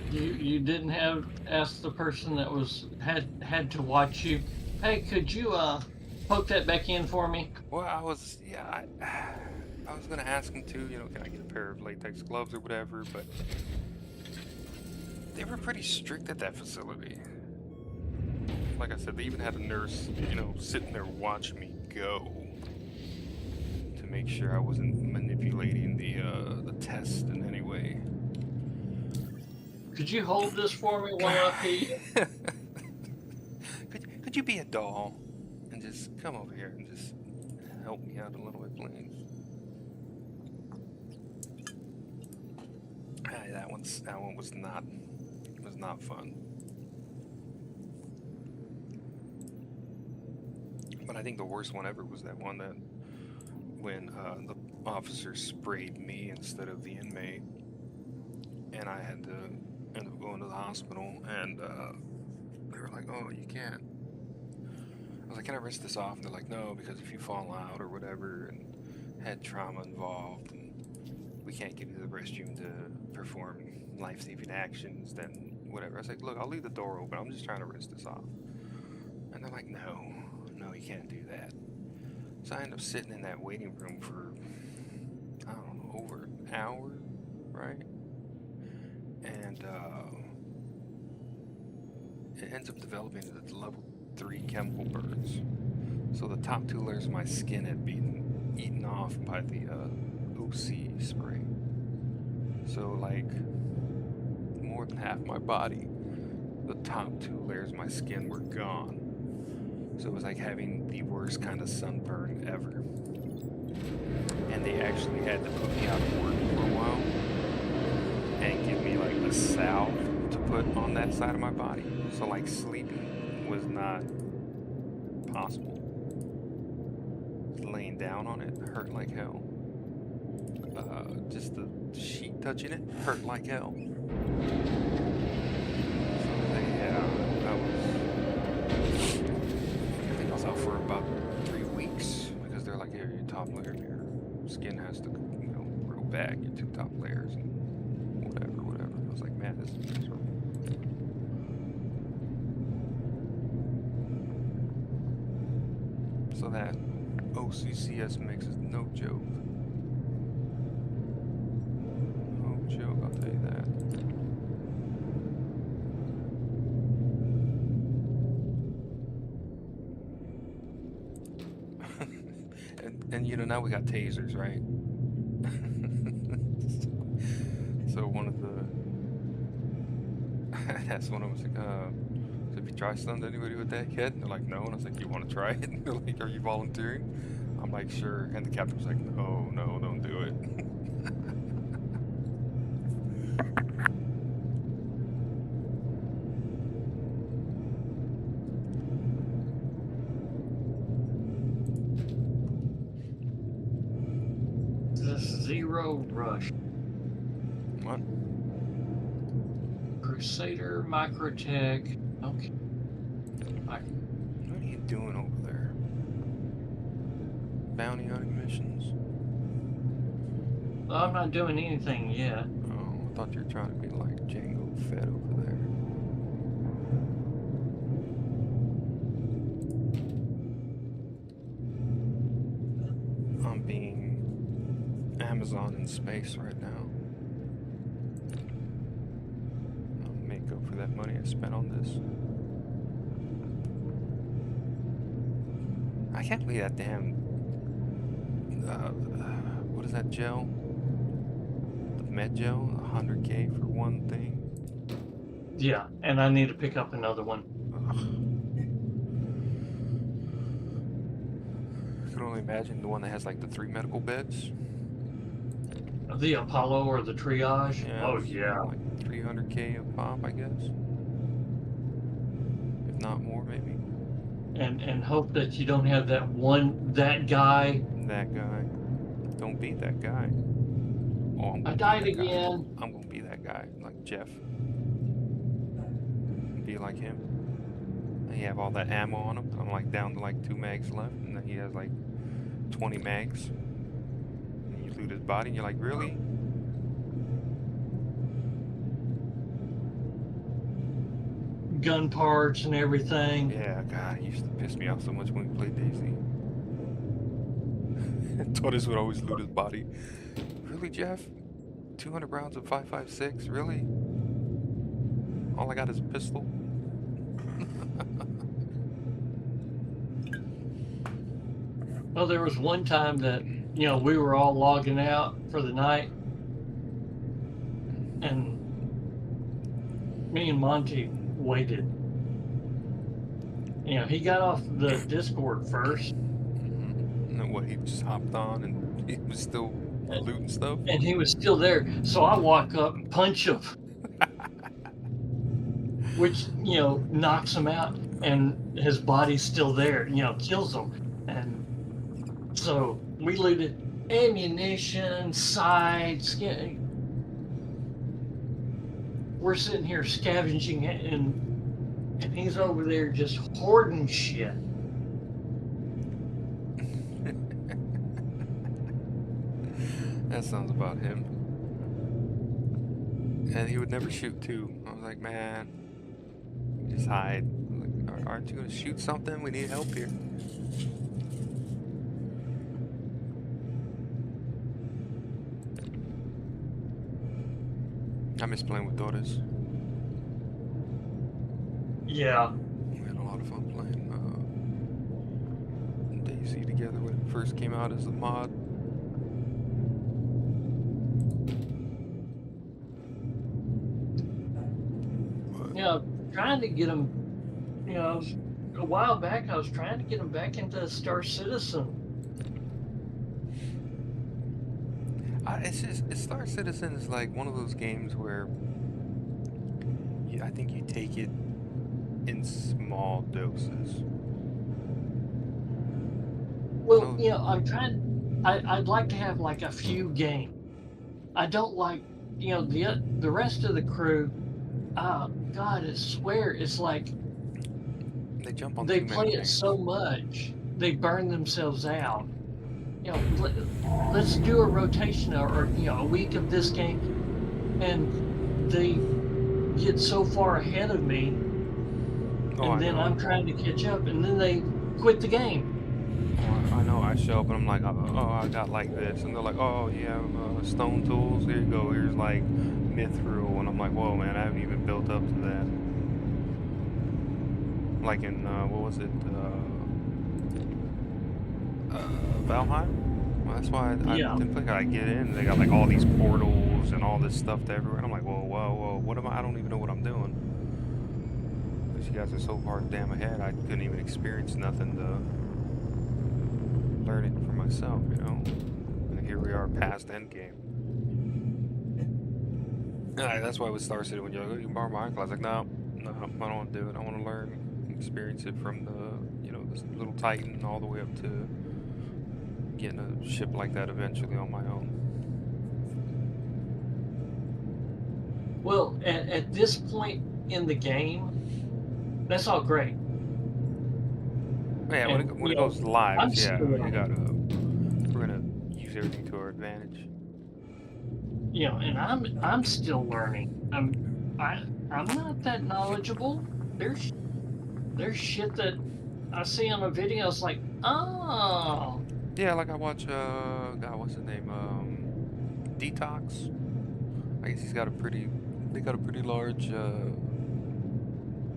You didn't have asked the person that had to watch you, hey, could you poke that back in for me? Well, I was gonna ask him to, can I get a pair of latex gloves or whatever, but they were pretty strict at that facility. Like I said, they even had a nurse, sitting there watching me go to make sure I wasn't manipulating the test in any way. Could you hold this for me while I pee? Could you be a doll and just come over here and just help me out a little bit, please? That one was not fun. But I think the worst one ever was that one that when the officer sprayed me instead of the inmate, and I had to end up going to the hospital, and they were like, "Oh, you can't." I was like, "Can I rinse this off?" And they're like, "No, because if you fall out or whatever and had trauma involved, and we can't get you to the restroom to perform life-saving actions, then whatever." I was like, "Look, I'll leave the door open. I'm just trying to rinse this off." And they're like, "No, you can't do that." So I ended up sitting in that waiting room for, I don't know, over an hour, right? And it ends up developing into level 3 chemical burns. So the top 2 layers of my skin had been eaten off by the OC spray. So like more than half my body, the top 2 layers of my skin were gone. So it was like having the worst kind of sunburn ever. And they actually had to put me out of work for a while and give me like a salve to put on that side of my body. So like sleeping was not possible. Laying down on it hurt like hell. Just the sheet touching it hurt like hell. So I think I was out for about 3 weeks because they're like, "Here, your top layer of your skin has to, grow back, your 2 top layers, and whatever." I was like, man, this is miserable. So that OCCS mix is no joke. No joke, I'll tell you that. and now we got tasers, right? So one of the that's one of them was like, so have you tried something to anybody with that yet? And they're like, no. And I was like, you want to try it? And they're like, are you volunteering? I'm like, sure. And the captain was like, no, don't do it. Zero Rush. What? Crusader, Microtech. Okay. What are you doing over there? Bounty hunting missions? I'm not doing anything yet. Oh, I thought you were trying to be like Django Fett over there. I'm being Amazon in space right now. that money I spent on this. I can't believe that damn, what is that gel? The med gel, 100K for one thing. Yeah, and I need to pick up another one. Ugh. I can only imagine the one that has like the 3 medical beds. The Apollo or the triage? Yeah, Oh yeah. like 300K a pop, I guess. If not more, maybe. And hope that you don't have that guy. That guy. Don't be that guy. Oh, I'm I gonna died be that guy. again. I'm gonna be that guy, like Jeff. Be like him. And you have all that ammo on him. I'm like down to like 2 mags left, and then he has like 20 mags. And you loot his body, and you're like, really? Gun parts and everything. Yeah, God, he used to piss me off so much when we played Daisy. Tortoise would always loot his body. Really, Jeff? 200 rounds of 5.56? Really? All I got is a pistol? Well, there was one time that, we were all logging out for the night, and me and Monty waited. He got off the Discord first. And what, he just hopped on and he was still looting stuff? And he was still there. So I walk up and punch him, which, knocks him out, and his body's still there, kills him. And so we looted ammunition, sides. We're sitting here scavenging, and he's over there just hoarding shit. That sounds about him. And he would never shoot too. I was like, man, just hide. Like, aren't you gonna shoot something? We need help here. I miss playing with Doris. Yeah. We had a lot of fun playing Daisy together when it first came out as a mod. Trying to get him, a while back I was trying to get him back into Star Citizen. Star Citizen is like one of those games where I think you take it in small doses. Well, I'd like to have like a few games. I don't like, the rest of the crew. God, I swear, it's like they jump on. They play it so much, they burn themselves out. Let's do a rotation or a week of this game, and they get so far ahead of me, and then I'm trying to catch up, and then they quit the game. I know. I show up and I'm like, oh, I got like this, and they're like, oh, you have stone tools. Here you go. Here's like mithril, and I'm like, whoa, man, I haven't even built up to that. Like in what was it? Valheim. Well, that's why I didn't think I'd get in. They got like all these portals and all this stuff everywhere. And I'm like, whoa, what am I? I don't even know what I'm doing. Because you guys are so far damn ahead, I couldn't even experience nothing to learn it for myself, And here we are past endgame. That's why with Star City, when you're like, oh, you can borrow my iCloud, I was like, no, I don't want to do it. I want to learn, experience it from the, this little Titan all the way up to getting a ship like that eventually on my own. Well, at this point in the game, that's all great. Yeah, when it goes live, we're gonna use everything to our advantage. And I'm still learning. I'm not that knowledgeable. There's shit that I see on a video. It's like, oh. Yeah, like I watch God, what's his name? Detox. I guess they got a pretty large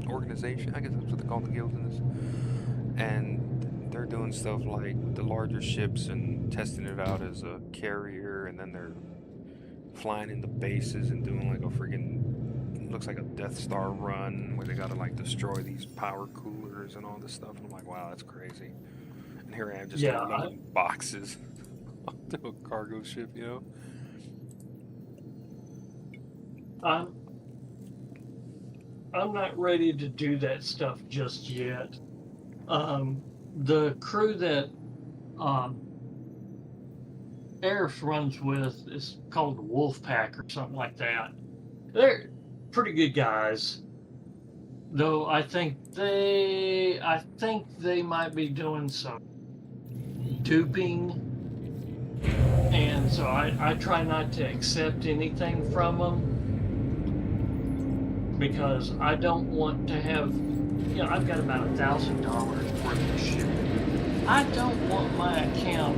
organization. I guess that's what they call the guild in this. And they're doing stuff like with the larger ships and testing it out as a carrier, and then they're flying into bases and doing like a freaking looks like a Death Star run where they gotta like destroy these power coolers and all this stuff. And I'm like, wow, that's crazy. And here I am just Yeah, loading boxes onto a cargo ship, you know? I'm I'm not ready to do that stuff just yet. The crew that um, Airf runs with is called the Wolf Pack or something like that. They're pretty good guys, though. I think they might be doing some duping, and so I try not to accept anything from them because I don't want to have, I've got about $1,000 worth of shit. I don't want my account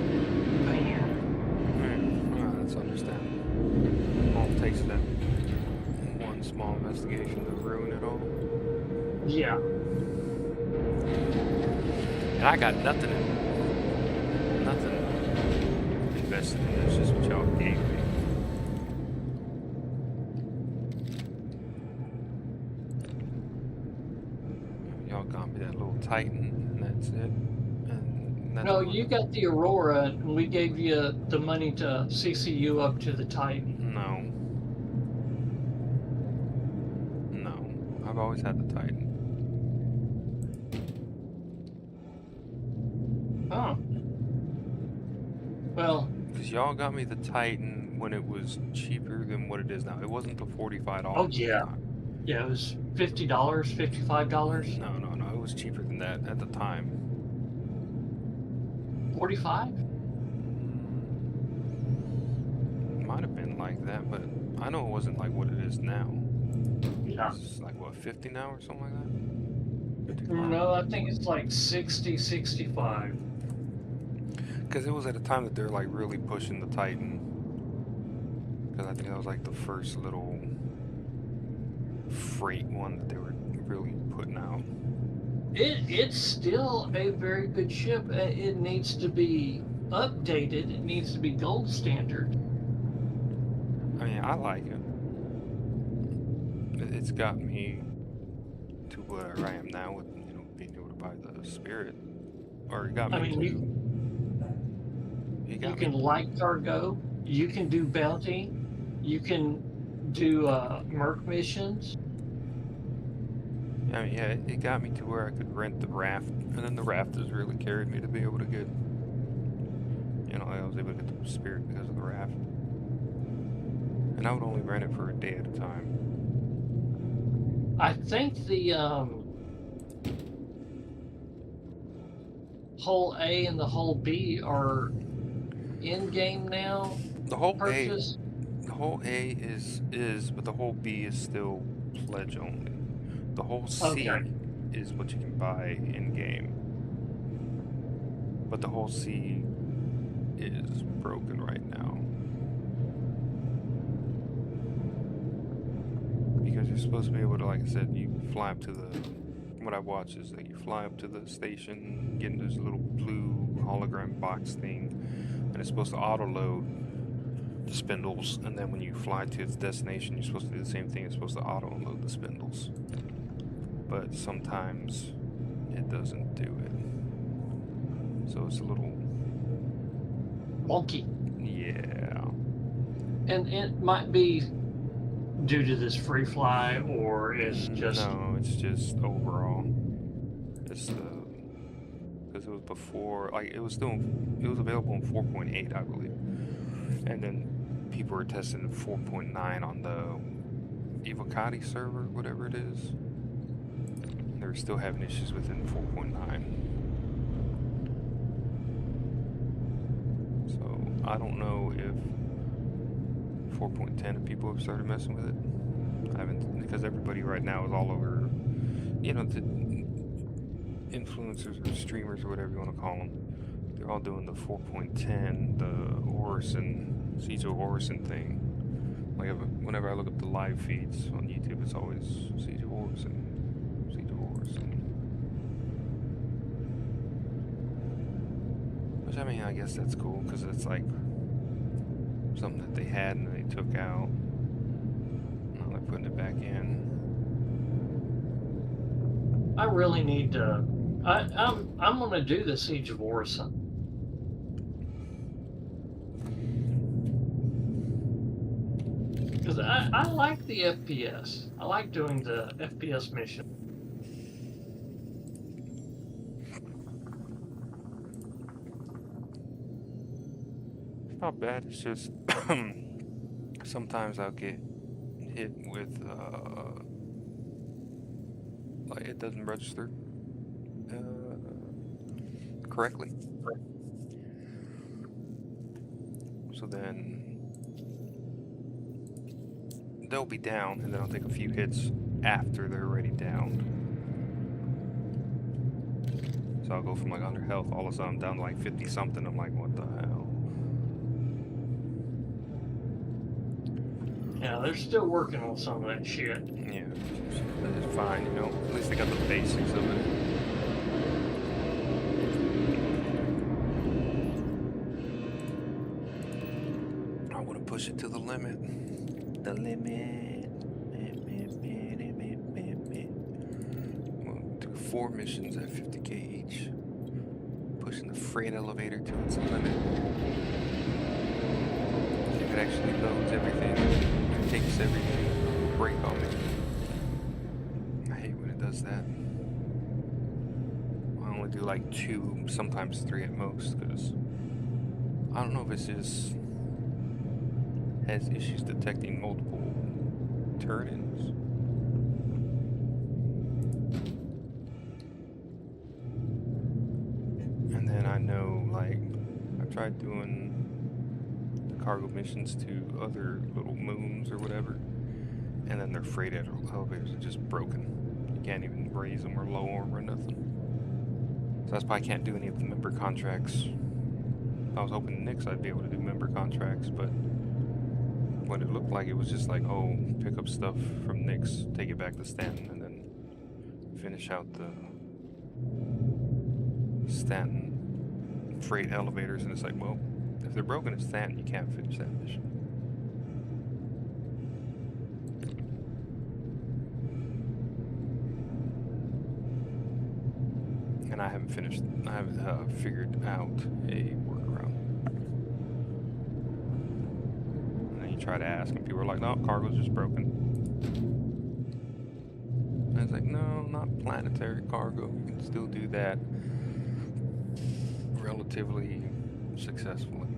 banned. Well, that's understandable. All it takes is that one small investigation to ruin it all. Yeah. And I got nothing invested in this, just what y'all gave me. Y'all got me that little Titan, and that's it. And that's No, what- you got the Aurora, and we gave you the money to CC you up to the Titan. No. I've always had the Titan. Oh. Well, Because y'all got me the Titan when it was cheaper than what it is now. It wasn't the $45. oh yeah. Yeah, it was $50, $55. No. It was cheaper than that at the time. 45? It might have been like that, but I know it wasn't like what it is now. Yeah. It's like, what, 50 now or something like that? 55? No, I think it's like 60, 65. Because it was at a time that they're like really pushing the Titan. Because I think that was like the first little freight one that they were really putting out. It's still a very good ship. It needs to be updated. It needs to be gold standard. I mean, I like it. It's got me to where I am now with, being able to buy the Spirit. Or it got me I mean, It you got can me. light cargo. You can do bounty. You can do merc missions. I mean, yeah, it got me to where I could rent the raft, and then the raft has really carried me to be able to get, I was able to get the Spirit because of the raft. And I would only rent it for a day at a time. I think the hull A and the hull B are in game now. The whole Purchase. The whole A is, but the whole B is still pledge only. The whole C Okay. is what you can buy in game. But the whole C is broken right now. Because you're supposed to be able to, like I said, you fly up to what I watch is that you fly up to the station, get into this little blue hologram box thing, and it's supposed to auto-load the spindles, and then when you fly to its destination, you're supposed to do the same thing. It's supposed to auto-unload the spindles. But sometimes it doesn't do it. So it's a little Wonky. Yeah. And it might be due to this free fly, or it's just No, it's just overall. It's because it was before, like it was available in 4.8, I believe, and then people were testing 4.9 on the Evocati server, whatever it is. And they were still having issues within 4.9. So I don't know if 4.10 if people have started messing with it. I haven't, because everybody right now is all over, the influencers or streamers or whatever you want to call them. They're all doing the 4.10, the Orison, Siege of Orison thing. Like whenever I look up the live feeds on YouTube, it's always Siege of Orison. Siege of Orison. Which, I mean, I guess that's cool, because it's like something that they had and they took out. Now they're putting it back in. I really need to. I'm gonna do the Siege of Orison. Because I like the FPS. I like doing the FPS mission. It's not bad, it's just sometimes I'll get hit with like it doesn't register correctly. So then they'll be down, and then I'll take a few hits after they're already down. So I'll go from like under health, all of a sudden I'm down to like 50 something. I'm like, what the hell? Yeah, they're still working on some of that shit. Yeah, it's fine, you know. At least they got the basics of it. I want to push it to the limit. The limit. We'll do 4 missions at 50k each. Pushing the freight elevator to its limit. See if it actually loads everything. It takes everything. Break on me. I hate when it does that. I only do like 2, sometimes 3 at most, because I don't know if it's just has issues detecting multiple turn-ins. And then I know, like, I've tried doing the cargo missions to other little moons or whatever, and then their freight elevators are just broken. You can't even raise them or lower them or nothing. So that's why I can't do any of the member contracts. I was hoping Nix I'd be able to do member contracts, but what it looked like, it was just like, oh, pick up stuff from Nix, take it back to Stanton, and then finish out the Stanton freight elevators. And it's like, well, if they're broken at Stanton, you can't finish that mission. And I haven't figured out a workaround. And then you try to ask, and people are like, no, cargo's just broken. And it's like, no, not planetary cargo. You can still do that relatively successfully.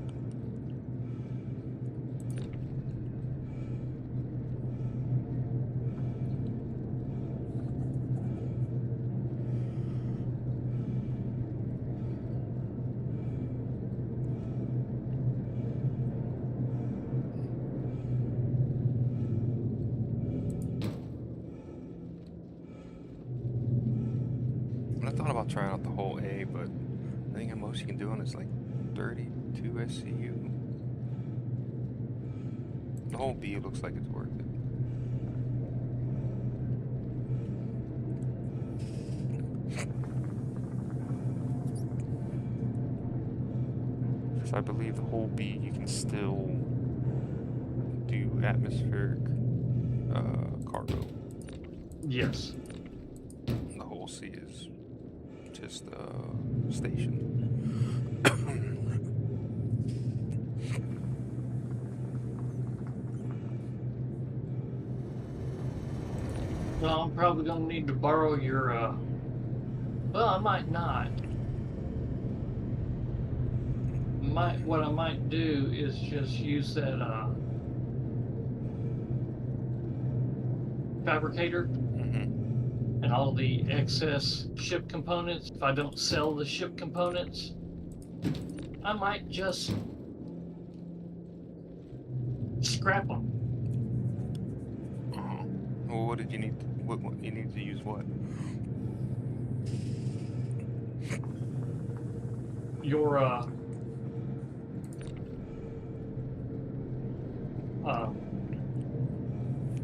I thought about trying out the whole A, but I think at most you can do on is like 32 SCU. The whole B looks like it's worth it. Because I believe the whole B you can still do atmospheric cargo. Yes. The whole C is just station. Well, I'm probably gonna need to borrow your. Well, I might not. What I might do is just use that fabricator and all the excess ship components. If I don't sell the ship components, I might just scrap them. Well, what did you need? What you need to use? What? Your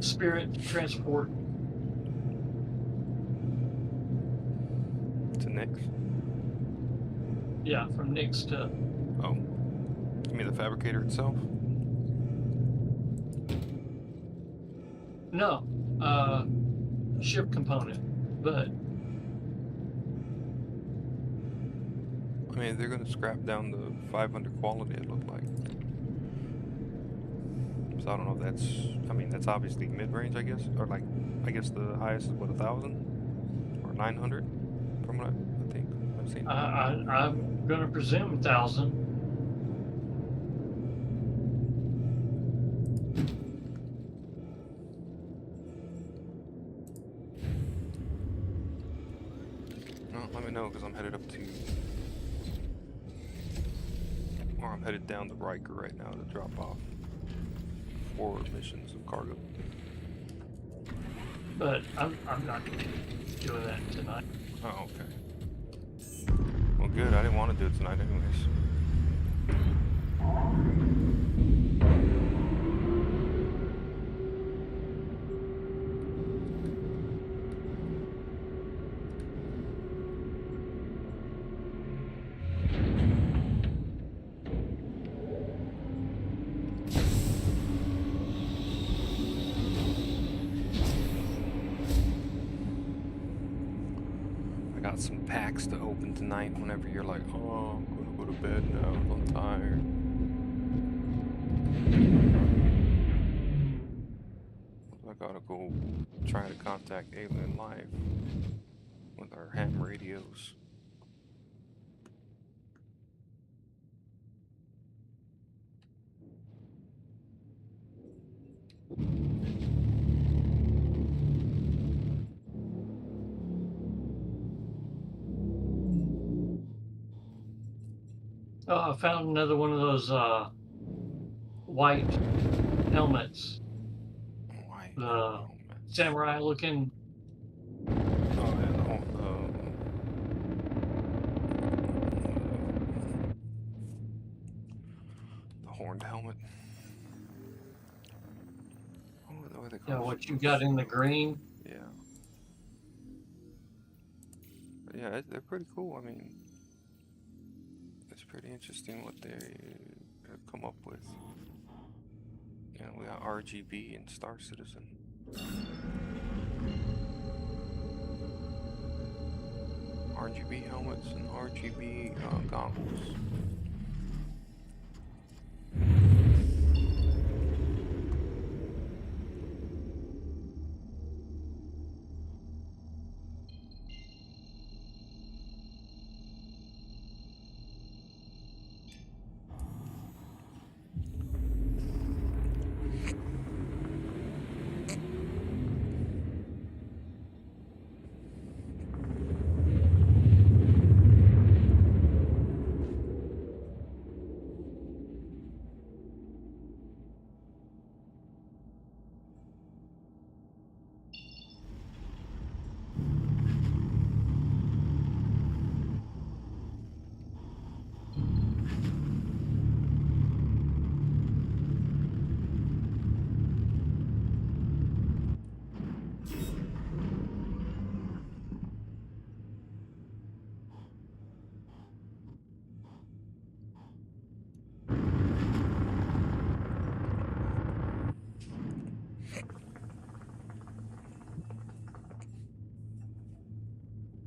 spirit transport Nick's? Yeah, from Nick's to. Oh. You mean the fabricator itself? No, ship component, but I mean, they're gonna scrap down the 500 quality, it looked like. So I don't know if that's, I mean, that's obviously mid-range, I guess, or like, I guess the highest is what, 1,000 or 900, from what I think I've seen. I'm gonna presume 1,000. No, let me know because I'm headed up to, or I'm headed down to Riker right now to drop off 4 missions of cargo. But I'm not doing that tonight. Oh, okay. Well, good. I didn't want to do it tonight, anyways. I got some packs to open tonight whenever you're like, oh, I'm gonna go to bed now, I'm tired. I gotta go try to contact Alien Live with our ham radios. Oh, I found another one of those white helmets, White the helmets. samurai looking. Oh yeah, the horned helmet. Oh, what they Yeah, call what you those? got in the green. Yeah. But yeah, they're pretty cool. I mean, it's pretty interesting what they have come up with. You know, we got RGB and Star Citizen. RGB helmets and RGB goggles.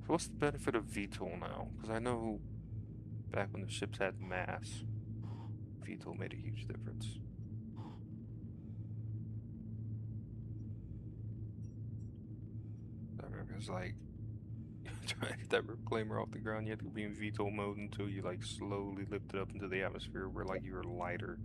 So what's the benefit of VTOL now? Because I know back when the ships had mass, VTOL made a huge difference. I remember it was like, trying to get that reclaimer off the ground, you had to be in VTOL mode until you like slowly lifted up into the atmosphere where like you were lighter.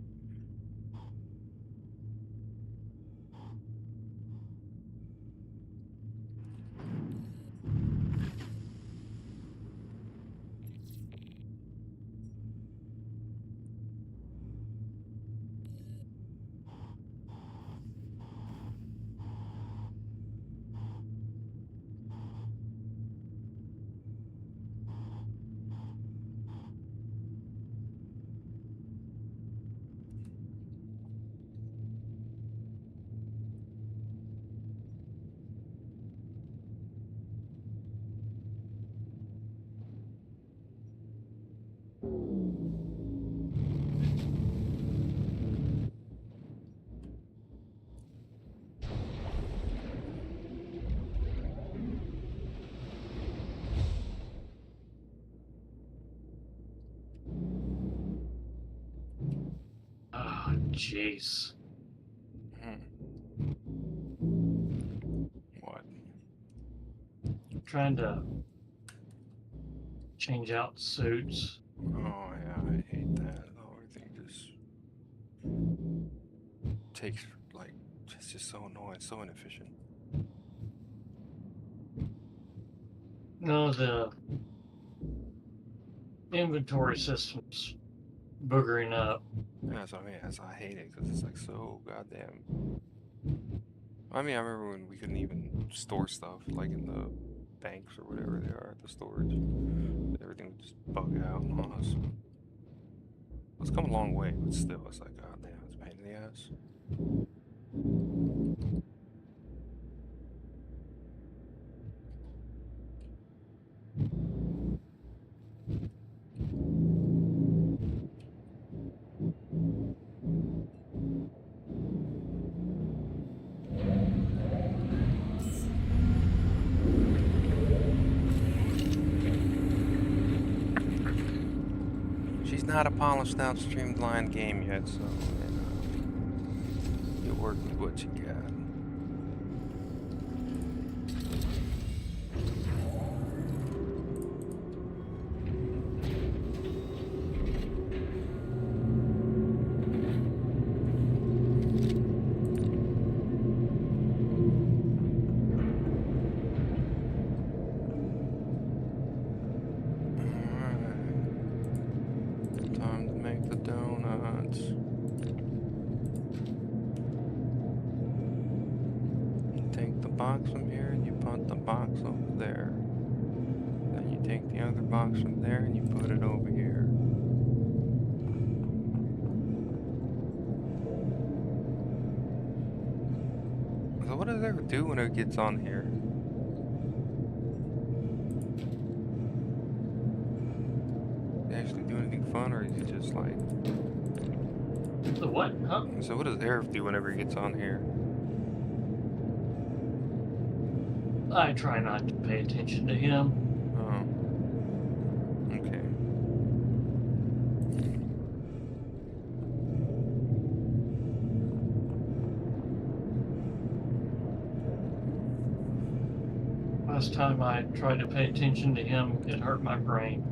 jeez. Hmm. What? Trying to change out suits. Oh yeah, I hate that. Oh, everything just takes like it's just so annoying, so inefficient. No, the inventory system's boogering up. That's what I mean. That's why I hate it because it's like so goddamn. I mean, I remember when we couldn't even store stuff like in the banks or whatever they are at the storage. Everything would just bug out on us. It's come a long way, but still, it's like, god damn, it's a pain in the ass. She's not a polished out, streamlined game yet, so you work with what you got. Alright. Time to make the donuts. You take the box from here and you put the box over there. Then you take the other box from there and you put it over here. So what does it ever do when it gets on here? Does it actually do anything fun, or is it just like... The what? Huh? So what does Arif do whenever he gets on here? I try not to pay attention to him. Oh. Okay. Last time I tried to pay attention to him, it hurt my brain.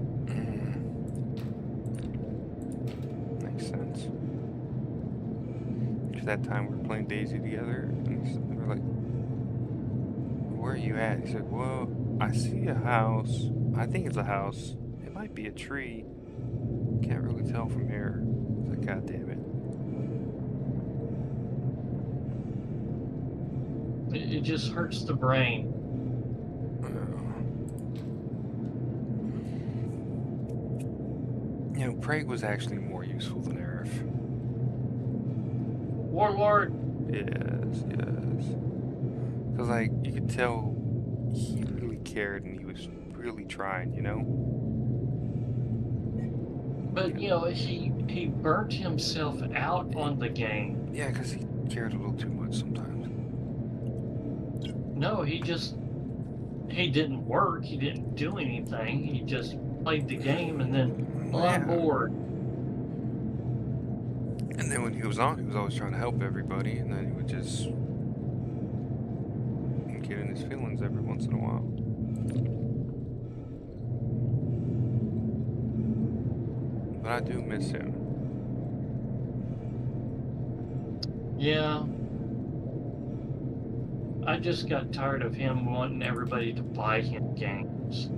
Makes sense. Because that time we were playing Daisy together, and we were like, where are you at? He's like, well, I see a house. I think it's a house. It might be a tree. Can't really tell from here. I was like, god damn it. It just hurts the brain. You know, Prague was actually more useful than Arif. Warlord! Yes, yes. Because, like, you could tell he really cared and he was really trying, you know? But, you know, he burnt himself out on the game. Yeah, because he cared a little too much sometimes. No, he didn't work. He didn't do anything. He just played the game and then, well, I'm bored. And then when he was on, he was always trying to help everybody, and then he would just get in his feelings every once in a while. But I do miss him. Yeah. I just got tired of him wanting everybody to buy him games.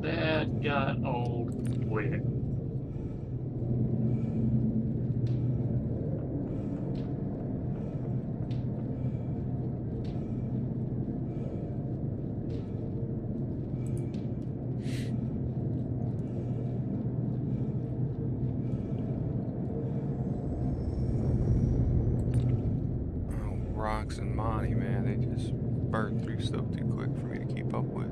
That got old quick. Rox and Monty, man, they just burn through stuff too quick for me to keep up with.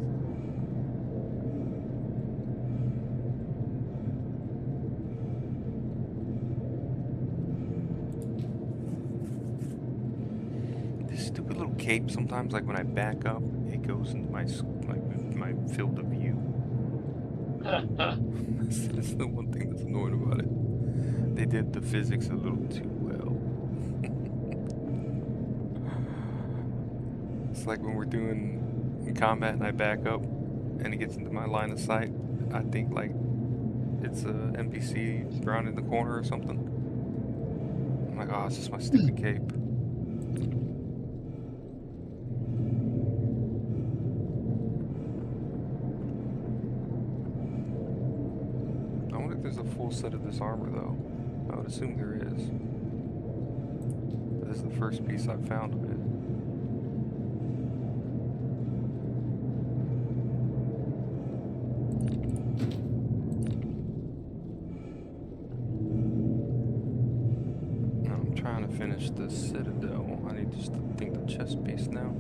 This stupid little cape, sometimes, like when I back up, it goes into my field of view. That's the one thing that's annoying about it. They did the physics a little too well. It's like when we're doing combat and I back up and it gets into my line of sight, I think like it's a NPC around in the corner or something. I'm like, oh, it's just my stupid cape. I wonder if there's a full set of this armor though. I would assume there is. This is the first piece I've found of it. I'm trying to finish the Citadel. I need just to think the chest piece now.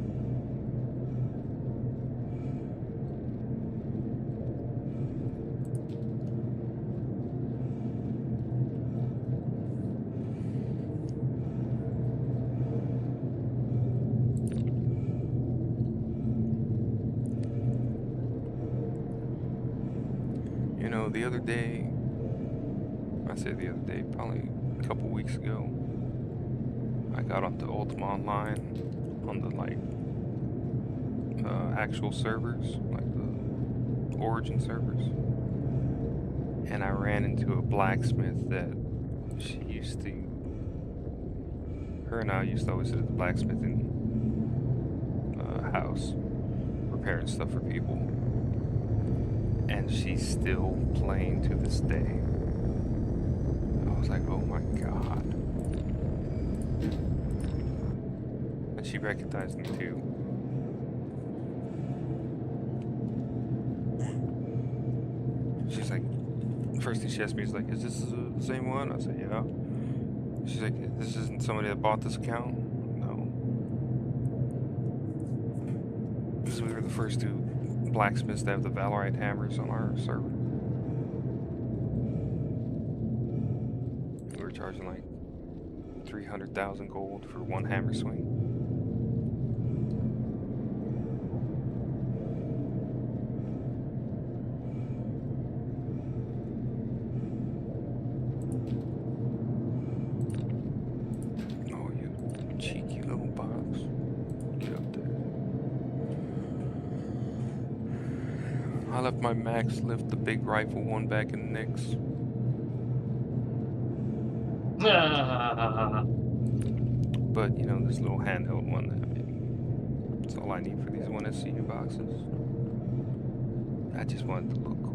You know, the other day, I say the other day, probably a couple weeks ago, I got onto Ultima Online on the like actual servers, like the Origin servers, and I ran into a blacksmith that she used to. Her and I used to always sit at the blacksmithing house, repairing stuff for people, and she's still playing to this day. I was like, oh my god. And she recognized me too. She's like, first thing she asked me is like, is this the same one? I said, yeah. She's like, this isn't somebody that bought this account? No. Because we were the first two blacksmiths to have the Valorite hammers on our server. We were charging like 300,000 gold for one hammer swing. Oh, you cheeky little box. Get up there. I left my max lift, the big rifle one, back in Nick's. But, you know, this little handheld one, I mean, that's all I need for these 1SCU boxes. I just want it to look cool.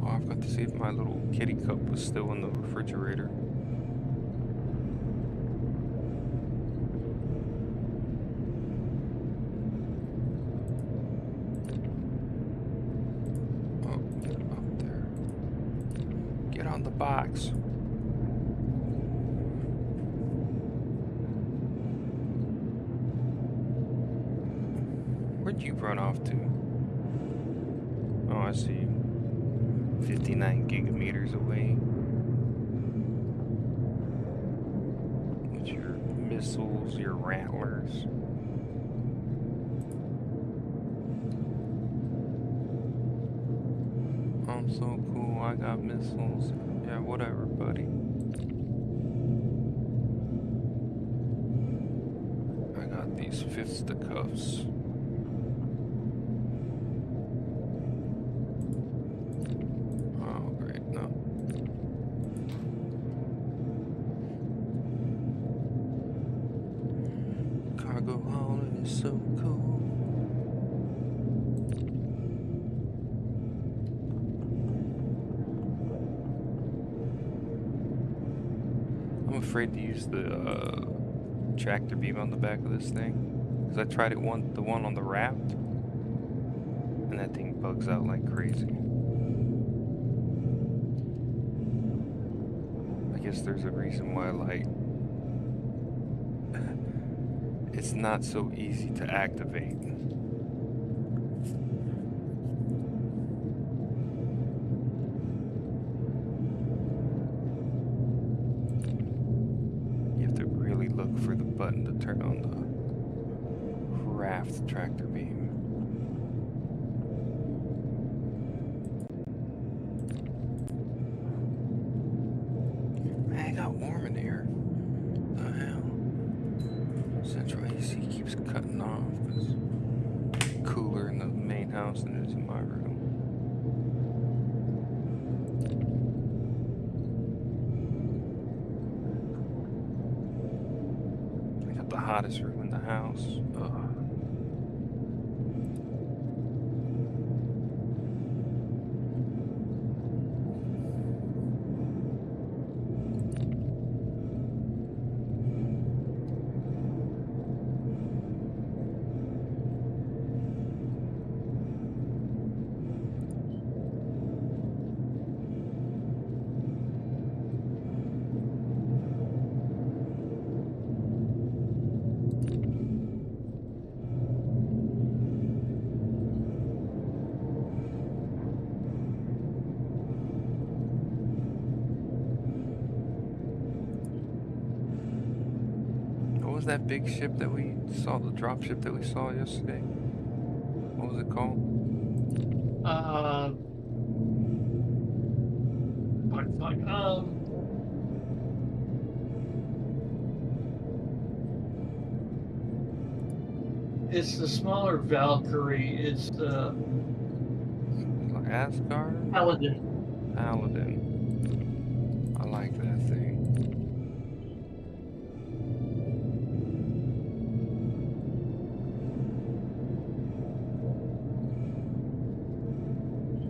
Oh, I forgot to see if my little kitty cup was still in the refrigerator. The box. Where'd you run off to? Oh, I see you. 59 gigameters away. With your missiles, your rattlers. I'm so cool, I got missiles. Yeah, whatever, buddy. I got these fisticuffs. Oh, great, no. Cargo hauling is so cool. I'm afraid to use the tractor beam on the back of this thing, because I tried the one on the raft, and that thing bugs out like crazy. I guess there's a reason why, like, it's not so easy to activate. for the button to turn on the raft tractor beam. Man, it got warm in here. The hell? Central AC keeps cutting off. It's cooler in the main house than it is in my room. I got the hottest room in the house. Ugh. What was that big ship that we saw, the drop ship that we saw yesterday? What was it called? It's the smaller Valkyrie. It's the Like Asgard? Paladin. Paladin. I like that thing.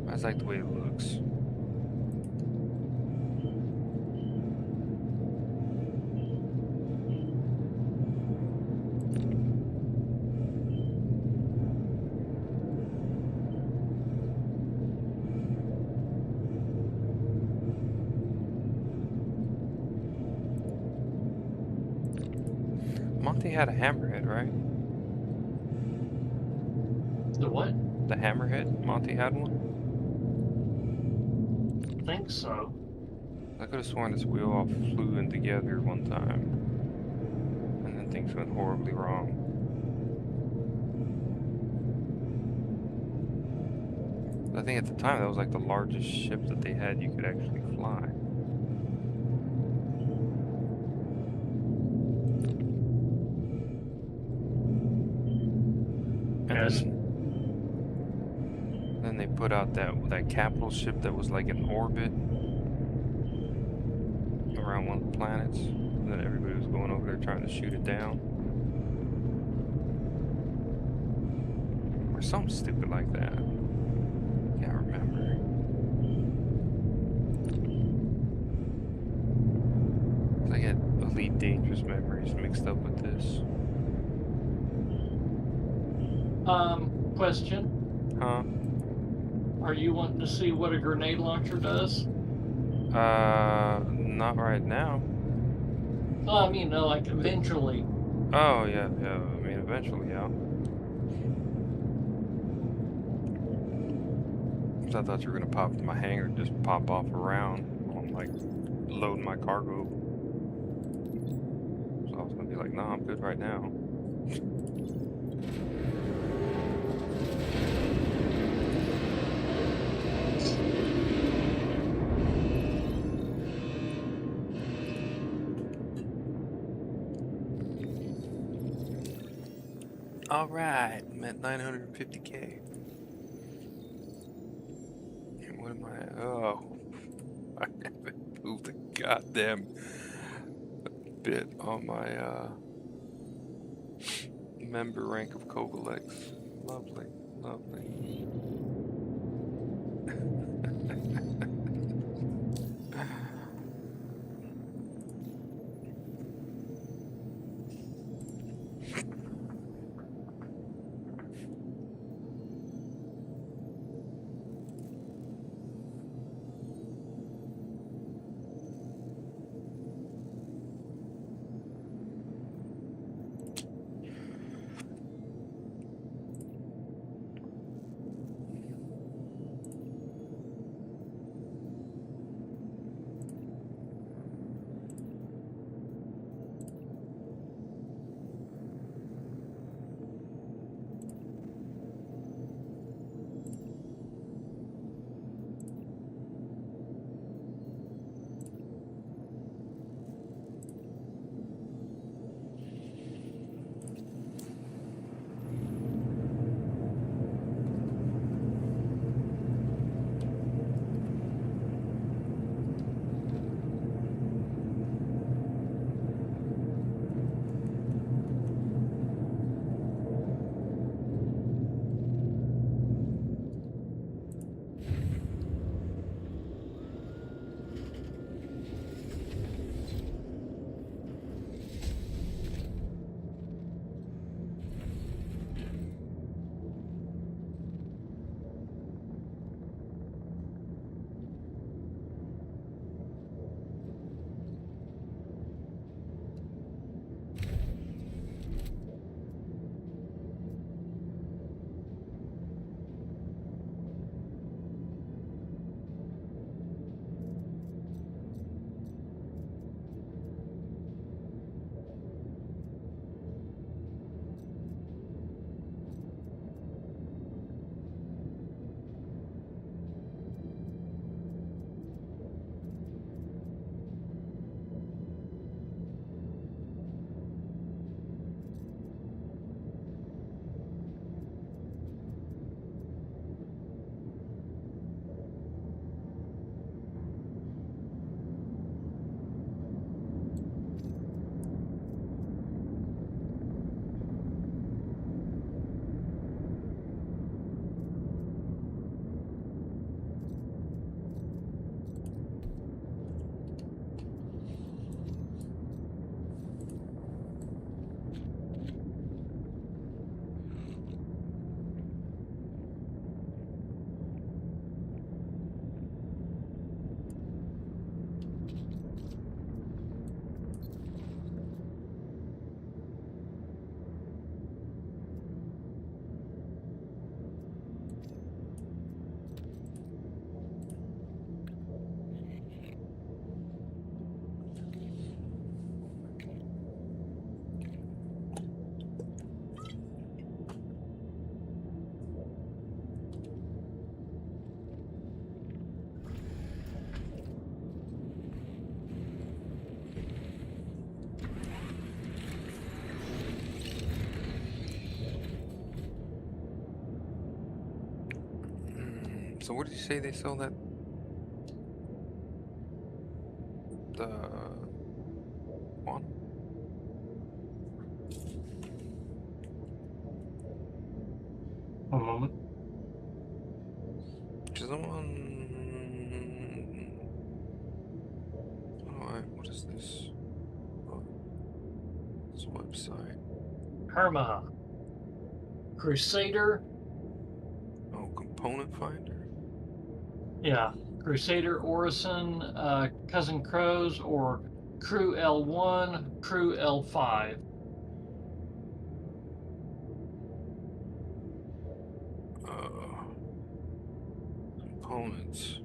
I just like the way it looks. Monty had a hammerhead, right? The what? The hammerhead? Monty had one? I think so. I could have sworn this wheel all flew in together one time. And then things went horribly wrong. I think at the time that was like the largest ship that they had you could actually fly. Yes. Then they put out that capital ship that was like in orbit around one of the planets. And then everybody was going over there trying to shoot it down. Or something stupid like that. Can't remember. I get Elite Dangerous memories mixed up with this. Question. Huh? Are you wanting to see what a grenade launcher does? Not right now. Well, I mean, like eventually. Oh, yeah, I mean, eventually, yeah. I thought you were gonna pop into my hangar and just pop off around while I'm like loading my cargo. So I was gonna be like, nah, I'm good right now. All right, I'm at 950K. And what am I at? Oh, I haven't moved a goddamn bit on my member rank of Kogalex. Lovely, lovely. So where did you say they sell that? The one? One moment. Because I'm on. Oh, what is this? Oh, this website. Herma. Crusader. Oh, component finder. Yeah. Crusader, Orison, Cousin Crows, or Crew L1, Crew L5. Components.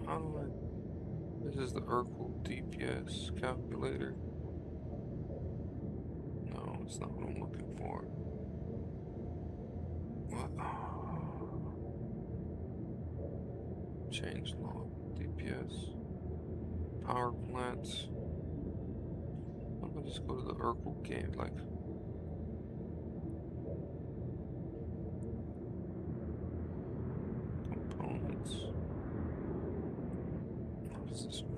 How do I? This is the Urkel DPS calculator. No, it's not what I'm looking for. What? Change log. DPS. Power plants. Why don't I just go to the Urkel game? Like. Components. How does this work?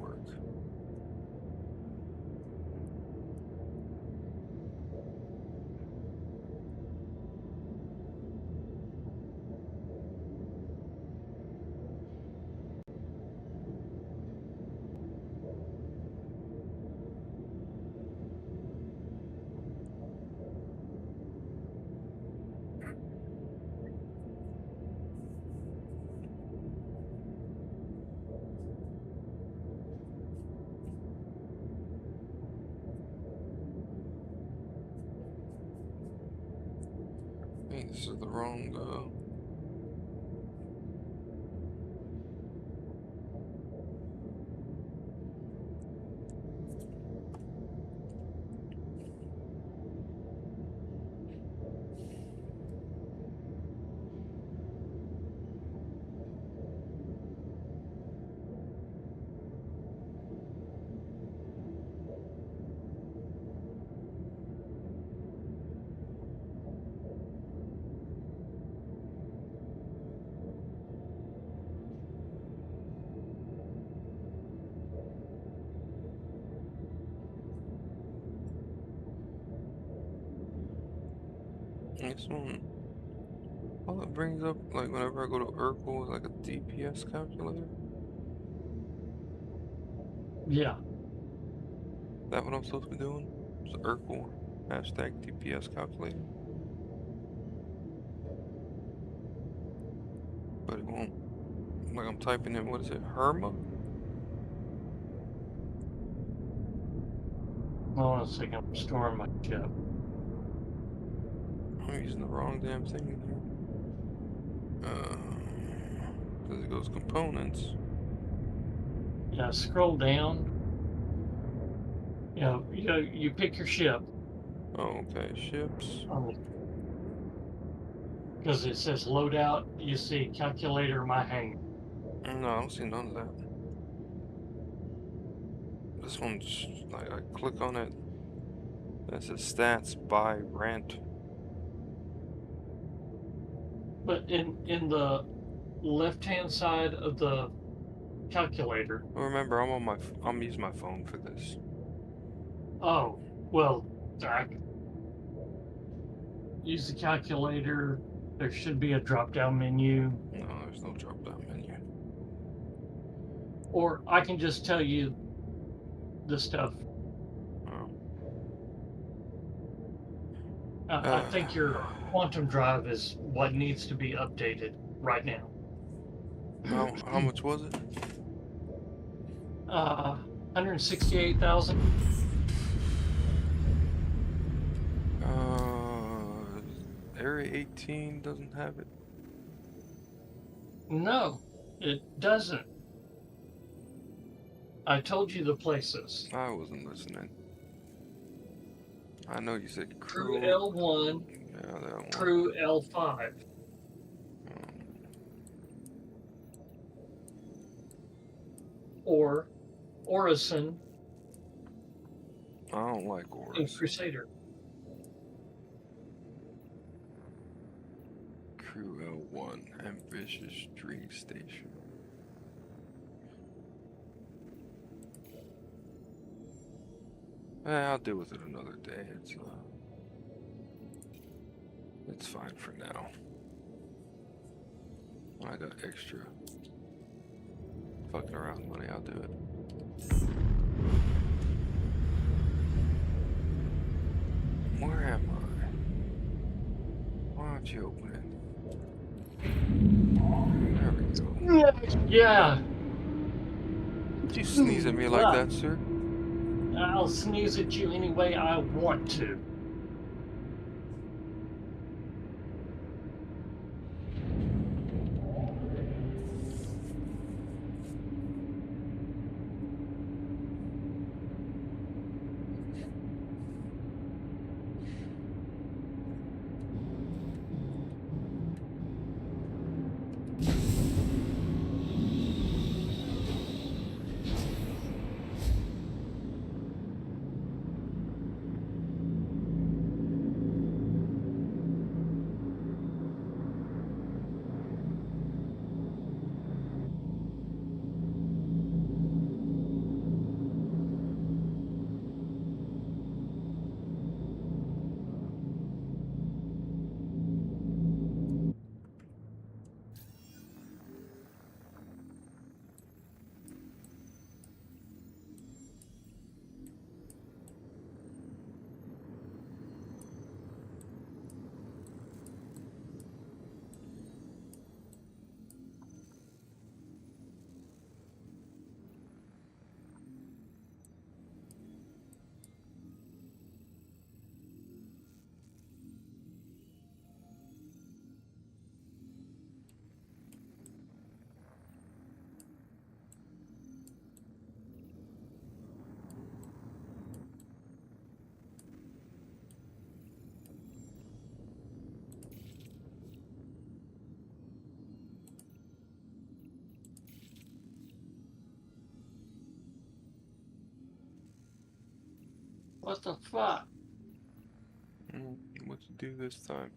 Hey, this is the wrong, this one. All it brings up, like, whenever I go to Urkel, is like a DPS calculator. Yeah. Is that what I'm supposed to be doing? It's Urkel hashtag DPS calculator. But it won't. Like, I'm typing in, what is it, Herma? Hold on a second. I'm storing my chip. I'm using the wrong damn thing in here. Because it goes components. Yeah, scroll down. You pick your ship. Oh, okay, ships. Because it says loadout. You see calculator my hangar. No, I don't see none of that. This one's, like, I click on it. That says stats by rent. But in the left-hand side of the calculator. Remember, I'm using my phone for this. Oh, well, I use the calculator. There should be a drop-down menu. No, there's no drop-down menu. Or I can just tell you the stuff. Oh. I think your quantum drive is what needs to be updated right now. How much was it? 168,000. Area 18 doesn't have it. No, it doesn't. I told you the places. I wasn't listening. I know you said Crew crew. L1, Yeah, that one. Crew L5. Or Orison I don't like and Orison. Crusader. 1, Ambitious Dream Station. I'll deal with it another day. It's fine for now. When I got extra fucking around money, I'll do it. Where am I? Why don't you open it? There we go. Yeah. Did you sneeze at me like that, sir? I'll sneeze at you any way I want to. What the fuck? What to do this time?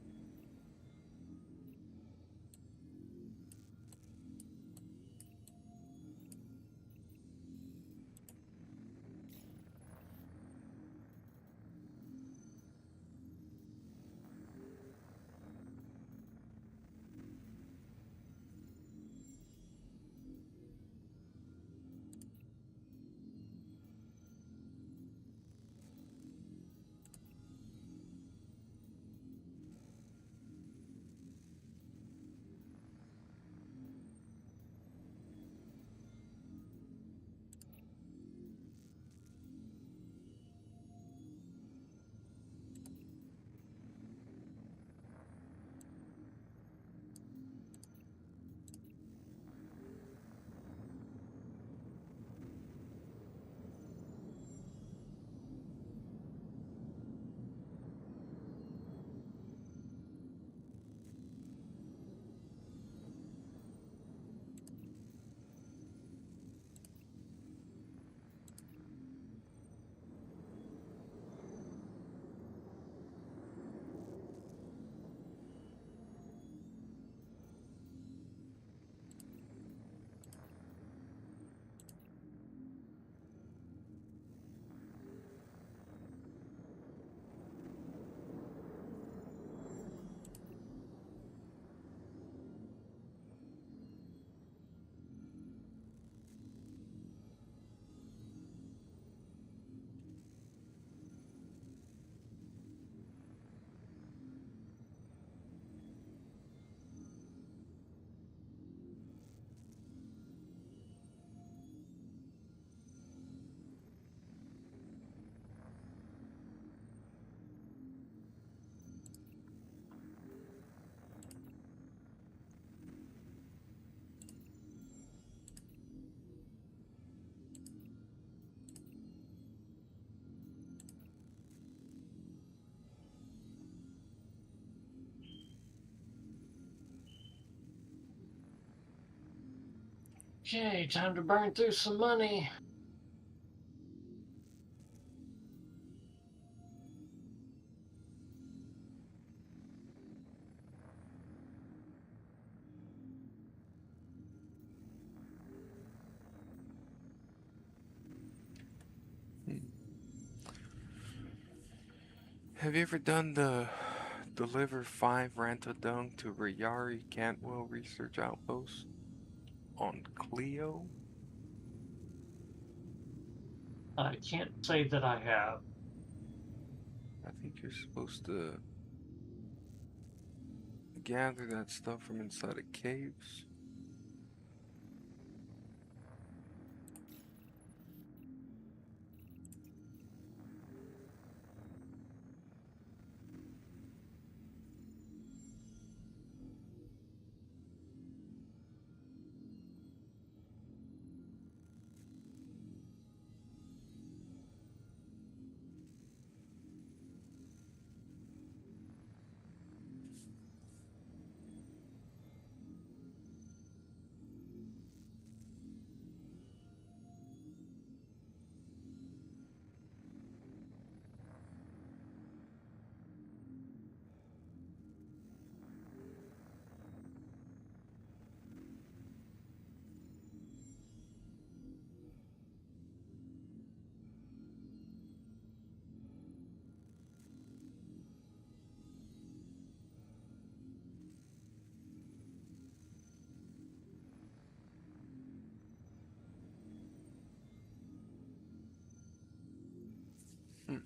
Okay, time to burn through some money. Have you ever done the deliver 5 Rantodung to Rayari Cantwell Research Outpost on Clio? I can't say that I have. I think you're supposed to gather that stuff from inside of caves. Hmm.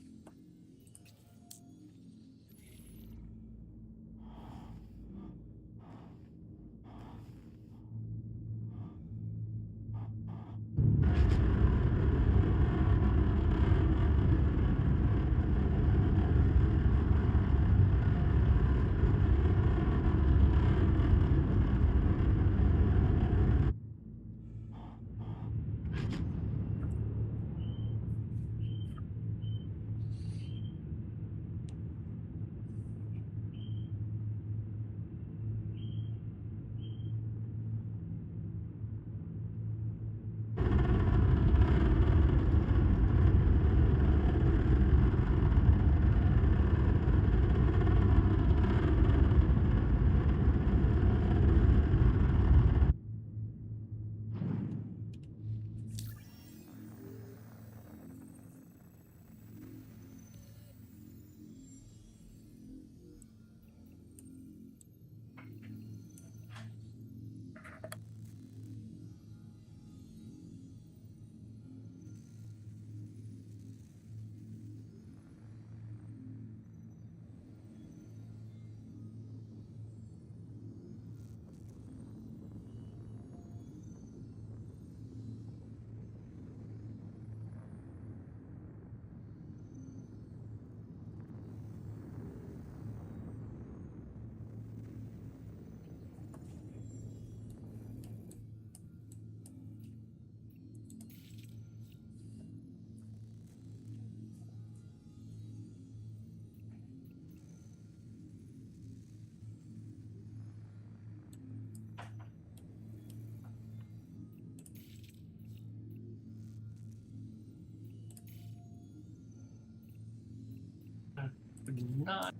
Not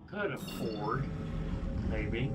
could afford, maybe.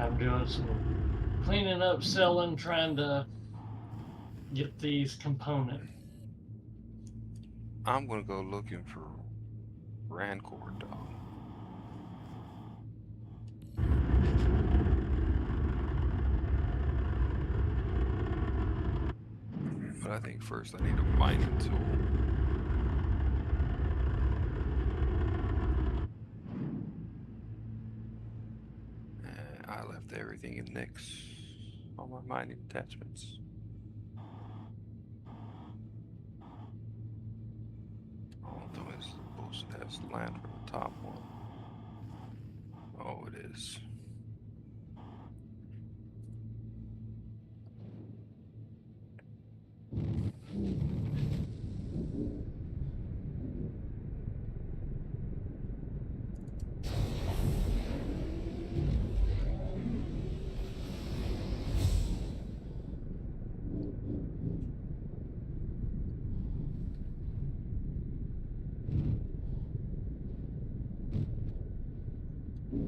I'm doing some cleaning up, selling, trying to get these components. I'm gonna go looking for Rancor dog. But I think first I need a mining tool. And I left everything in Nick's, all my mining attachments. Although it's supposed to have land for the top one. Oh, it is.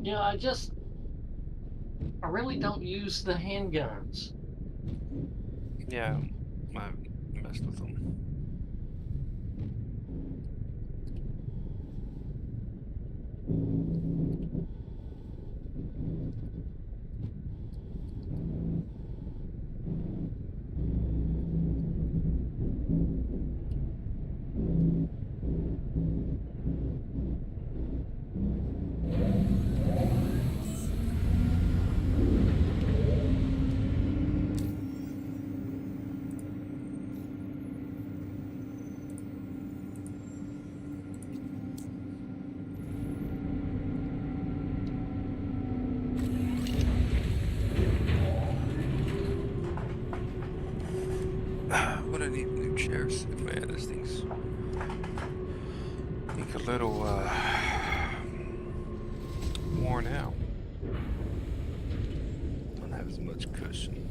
You know, I really don't use the handguns. Yeah, I messed with them. What I need new chairs. Man, this thing's I think a little worn out. Don't have as much cushion.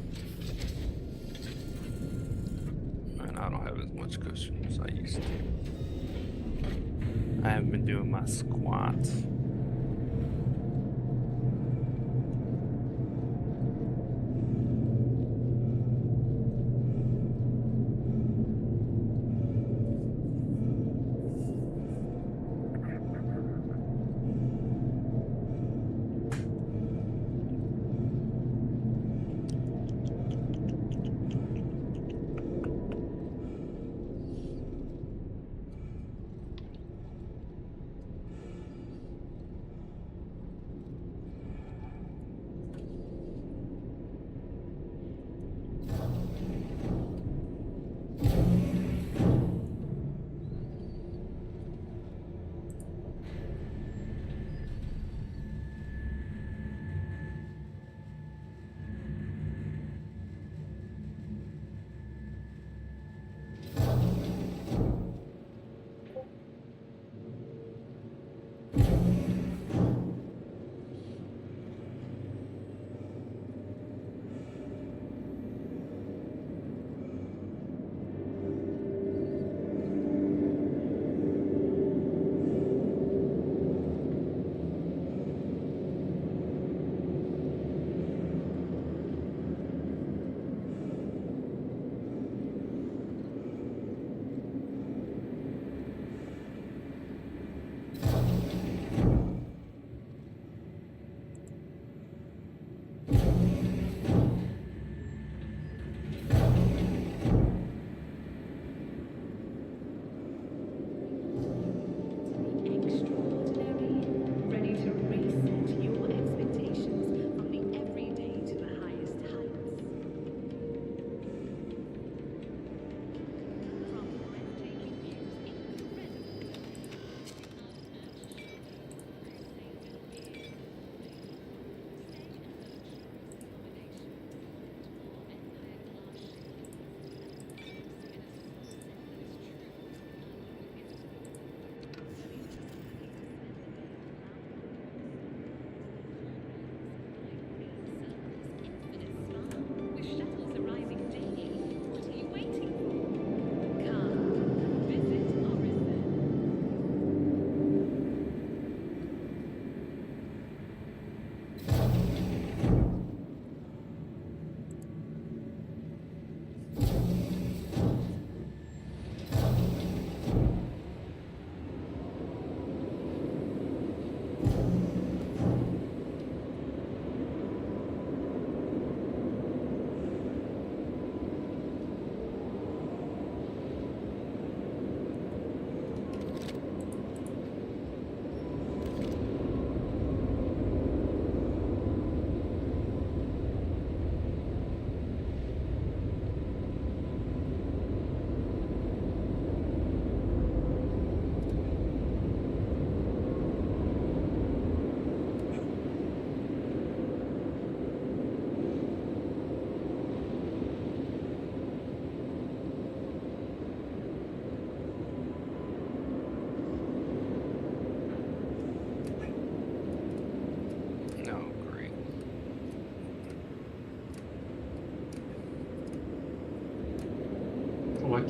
And I don't have as much cushion as I used to. I haven't been doing my squats.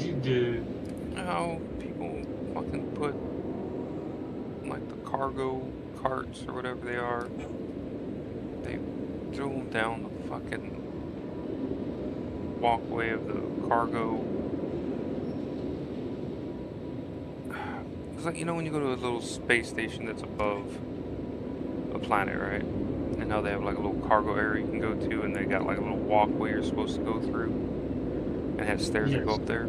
What'd you do? How people fucking put like the cargo carts or whatever they are, they threw them down the fucking walkway of the cargo. It's like, you know, when you go to a little space station that's above a planet, right? And now they have like a little cargo area you can go to, and they got like a little walkway you're supposed to go through, and it has stairs that go Yes. up there.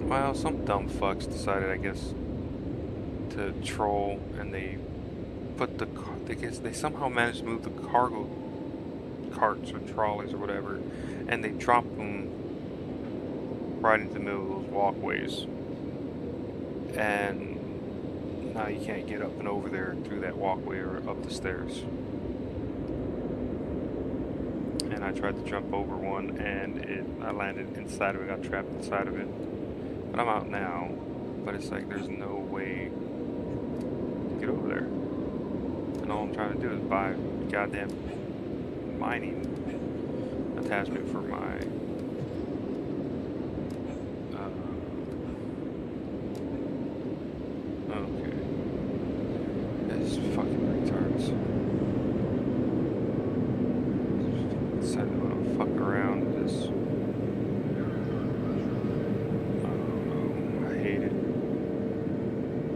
Well, some dumb fucks decided, I guess, to troll, and they put they somehow managed to move the cargo carts or trolleys or whatever, and they dropped them right into the middle of those walkways. And now you can't get up and over there through that walkway or up the stairs. And I tried to jump over one, and I landed inside of it, got trapped inside of it. But I'm out now, but it's like there's no way to get over there. And all I'm trying to do is buy a goddamn mining attachment for my okay. This fucking retards. Decided to want to fuck around with this. I don't know. I hate it.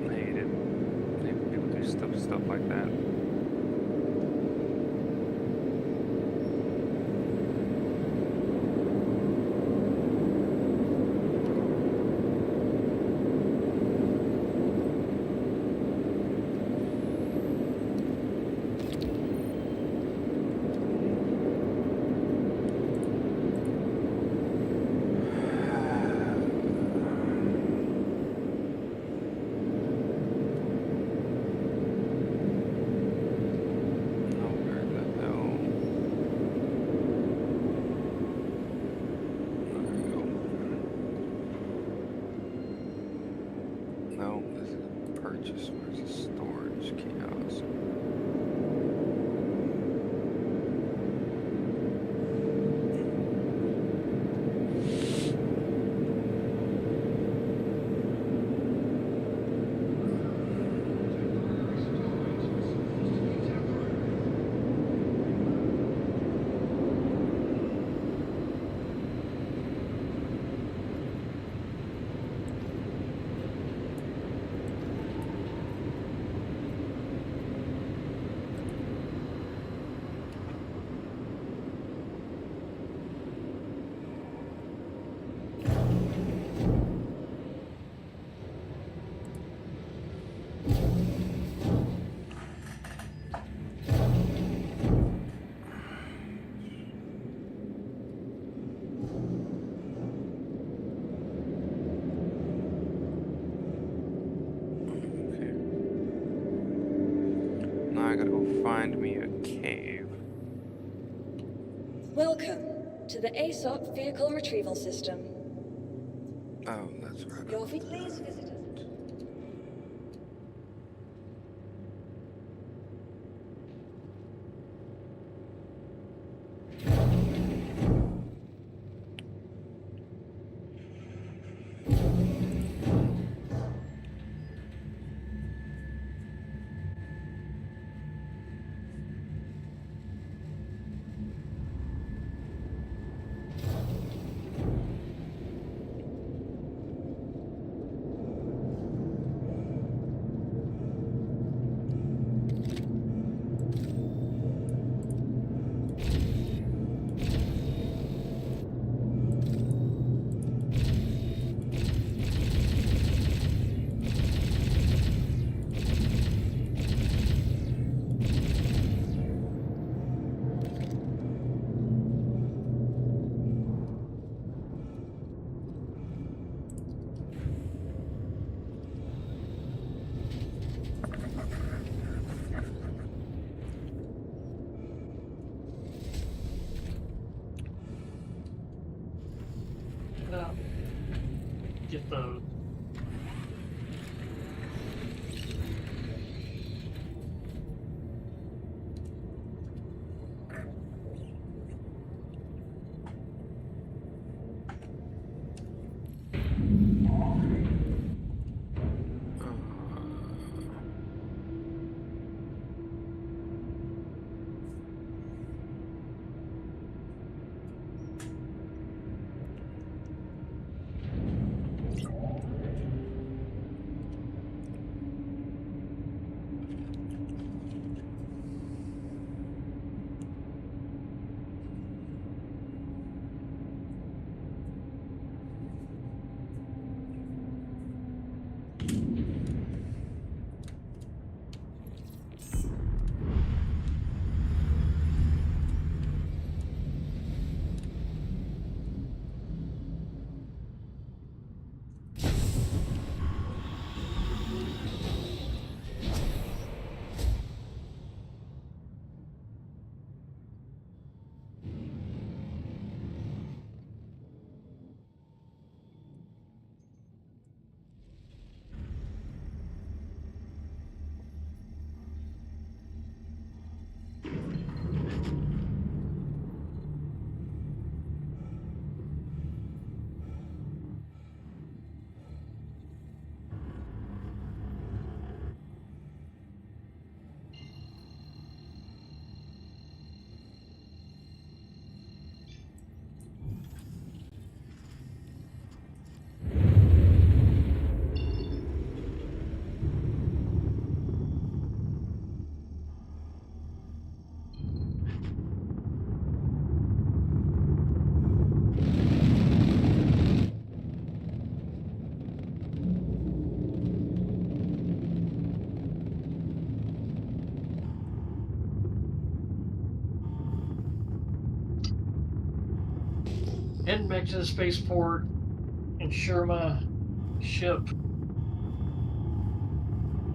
I hate it. I hate when people do stuff like that. No, this is purchase. Where's the storage kiosk? Now I gotta go find me a cave. Welcome to the ASOP Vehicle Retrieval System. Oh, that's right. Your please visit us. Get those. heading back to the spaceport, ensure my ship.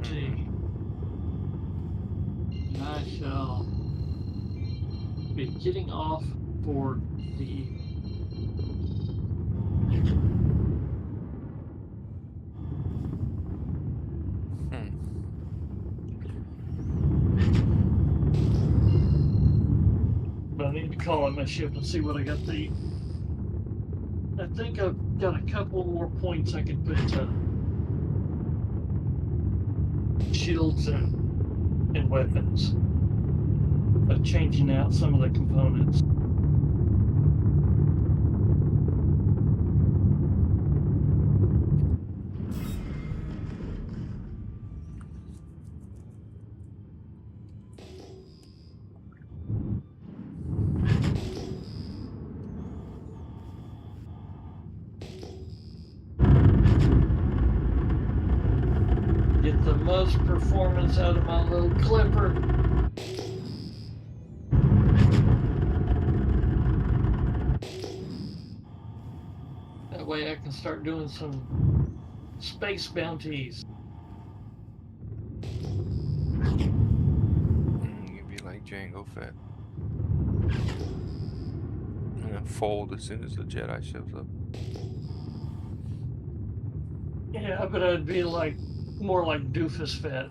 See. I shall be getting off for the evening. But I need to call out my ship and see what I got to eat. I think I've got a couple more points I can put to shields and weapons. Of changing out some of the components. Get the most performance out of my little clipper. That way I can start doing some space bounties. You'd be like Jango Fett. And then fold as soon as the Jedi shows up. Yeah, but I'd be like more like Doofus Fett.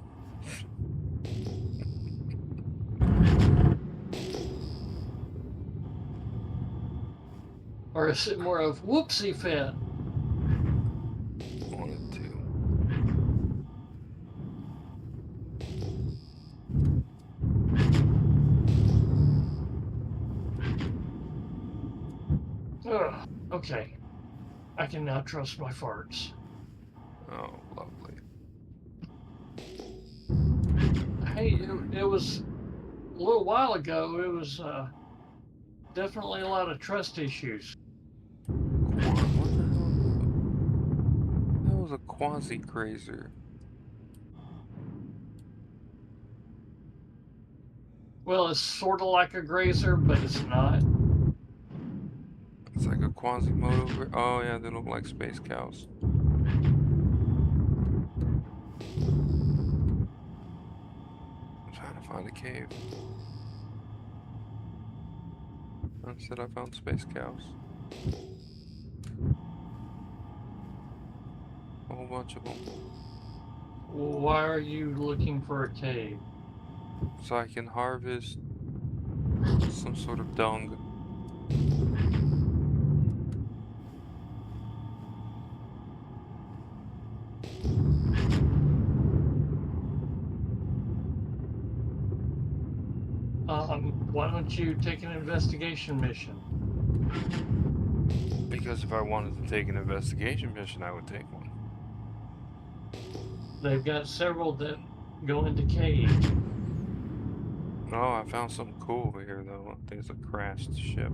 Or is it more of Whoopsie Fett? One of two. Ugh, okay. I can now trust my farts. Oh, lovely. Hey, it was a little while ago. It was definitely a lot of trust issues. What the hell? That was a quasi-grazer. Well, it's sort of like a grazer, but it's not. It's like a Quasimodo. Oh yeah, they look like space cows. I'm trying to find a cave. Instead, I found space cows. A whole bunch of them. Why are you looking for a cave? So I can harvest some sort of dung. Why don't you take an investigation mission? Because if I wanted to take an investigation mission, I would take one. They've got several that go into caves. Oh, I found something cool over here though. There's a crashed ship.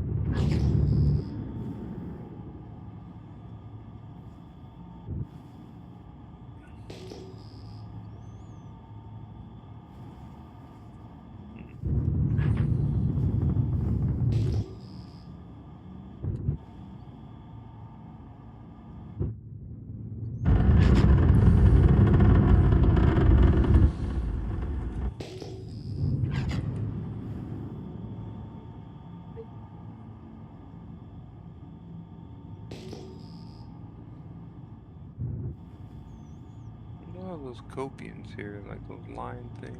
Oh, those copians here, like those line things.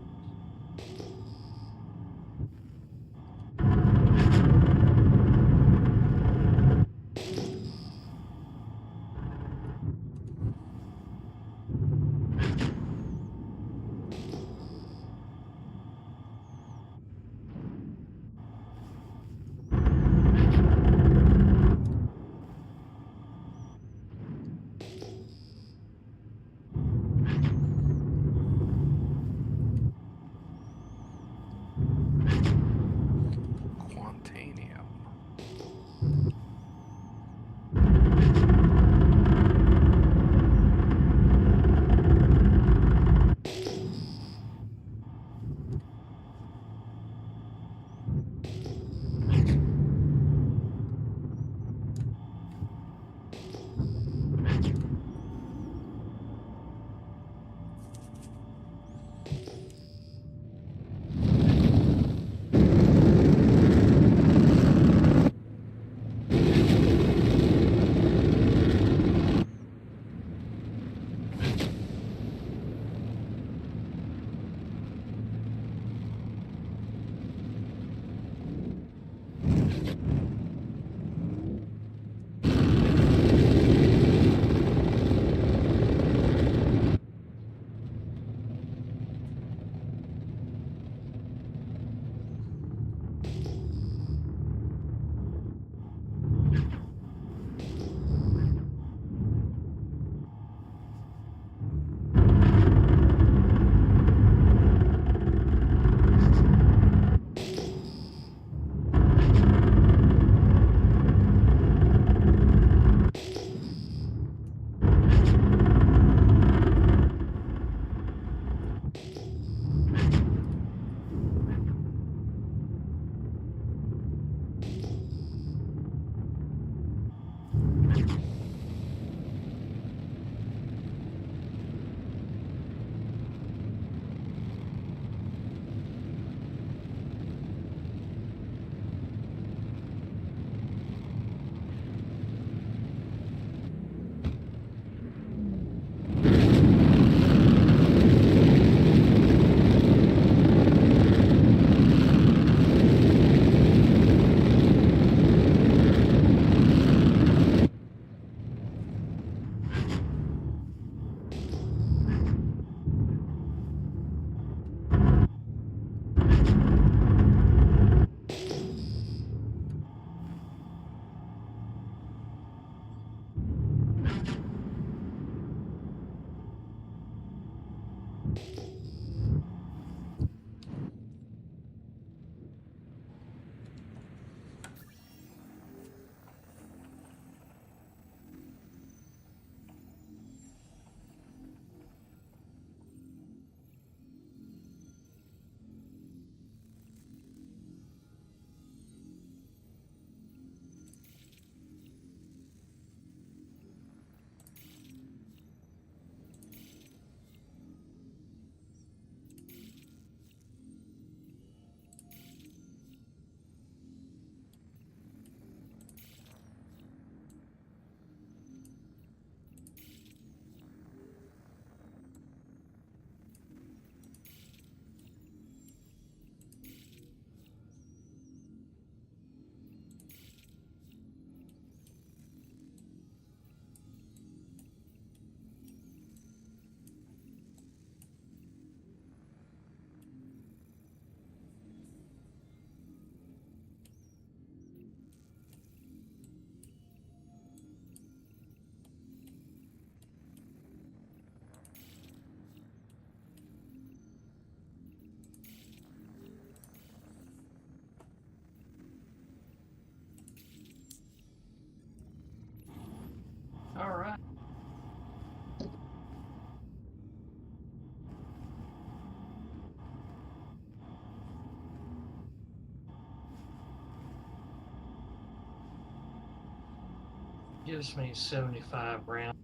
gives me 75 rounds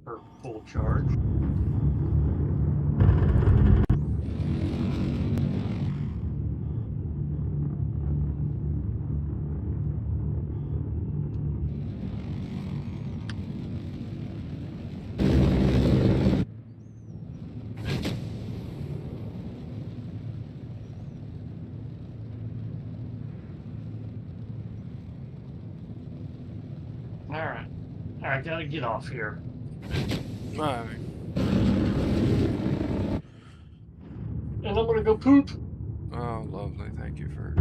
per full charge. Alright. I gotta get off here. Alright. And I'm gonna go poop. Oh, lovely. Thank you for...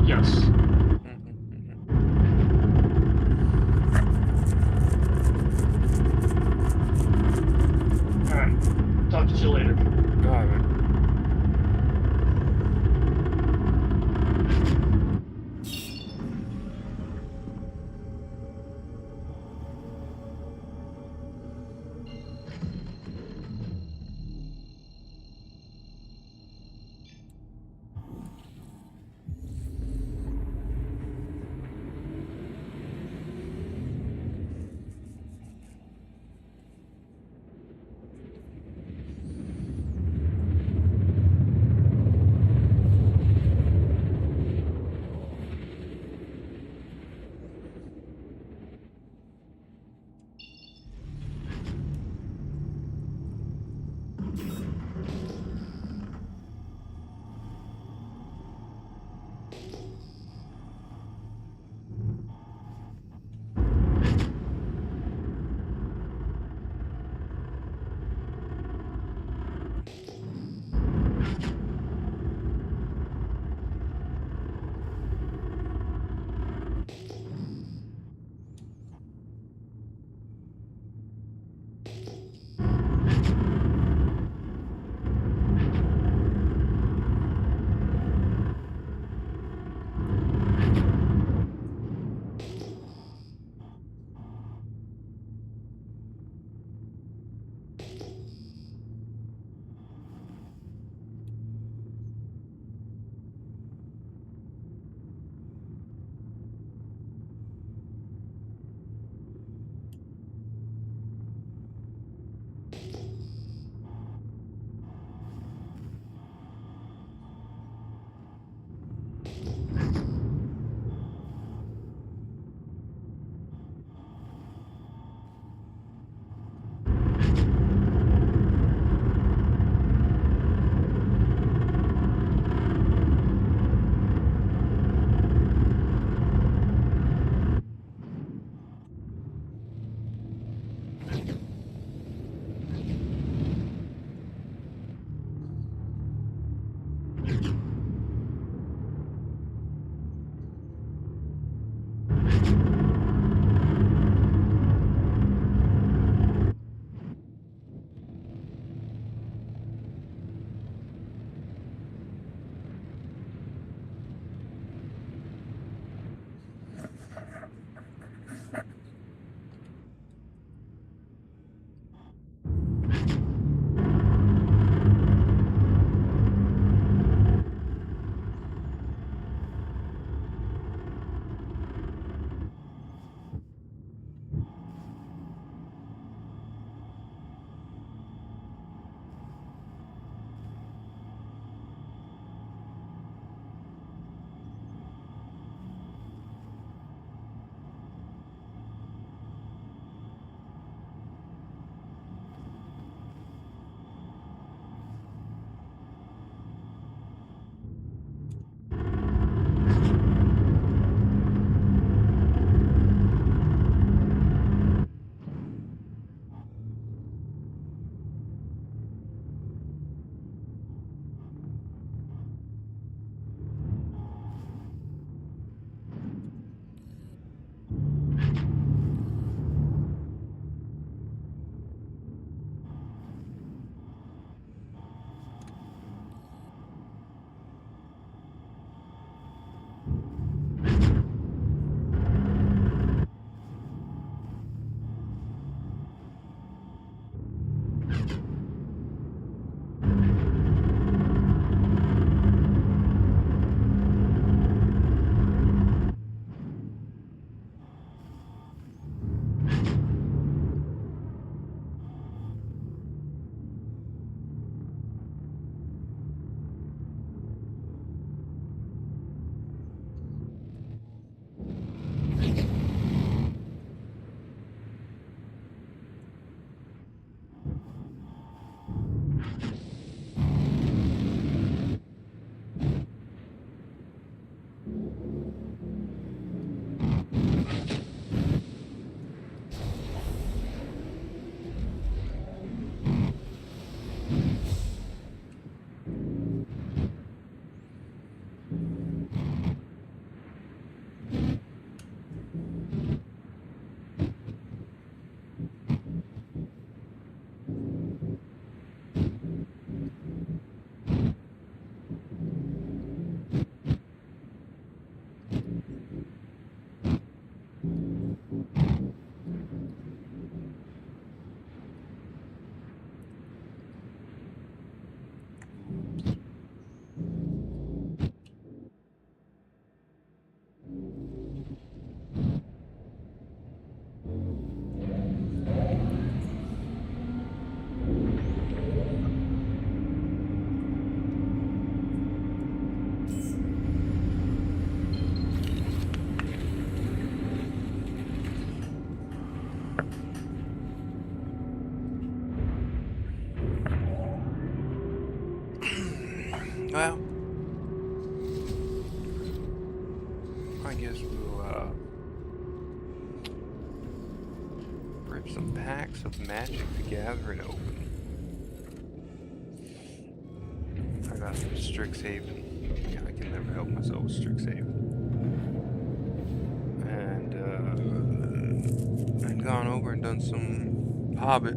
Yes. Alright. Talk to you later. Alright. Well, I guess we'll rip some packs of magic to gather and open. I got some Strixhaven. Yeah, I can never help myself with Strixhaven. And gone over and done some Hobbit.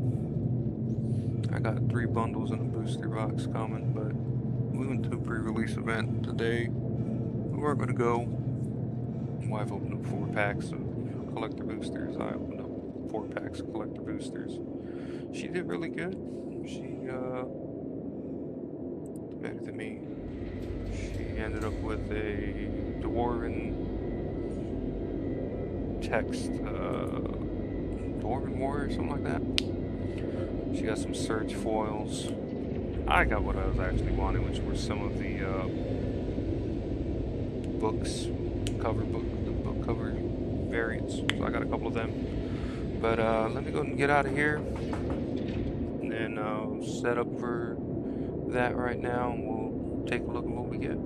I got 3 bundles and a booster box coming, but we went to a pre-release event today. We weren't going to go. My wife opened up 4 packs of collector boosters. I opened up 4 packs of collector boosters. She did really good. She better than me. She ended up with a Dwarven text, Dwarven Warrior, something like that. She got some Surge foils. I got what I was actually wanting, which were some of the books, the book cover variants. So I got a couple of them. But let me go and get out of here, and then I'll set up for that right now, and we'll take a look at what we get.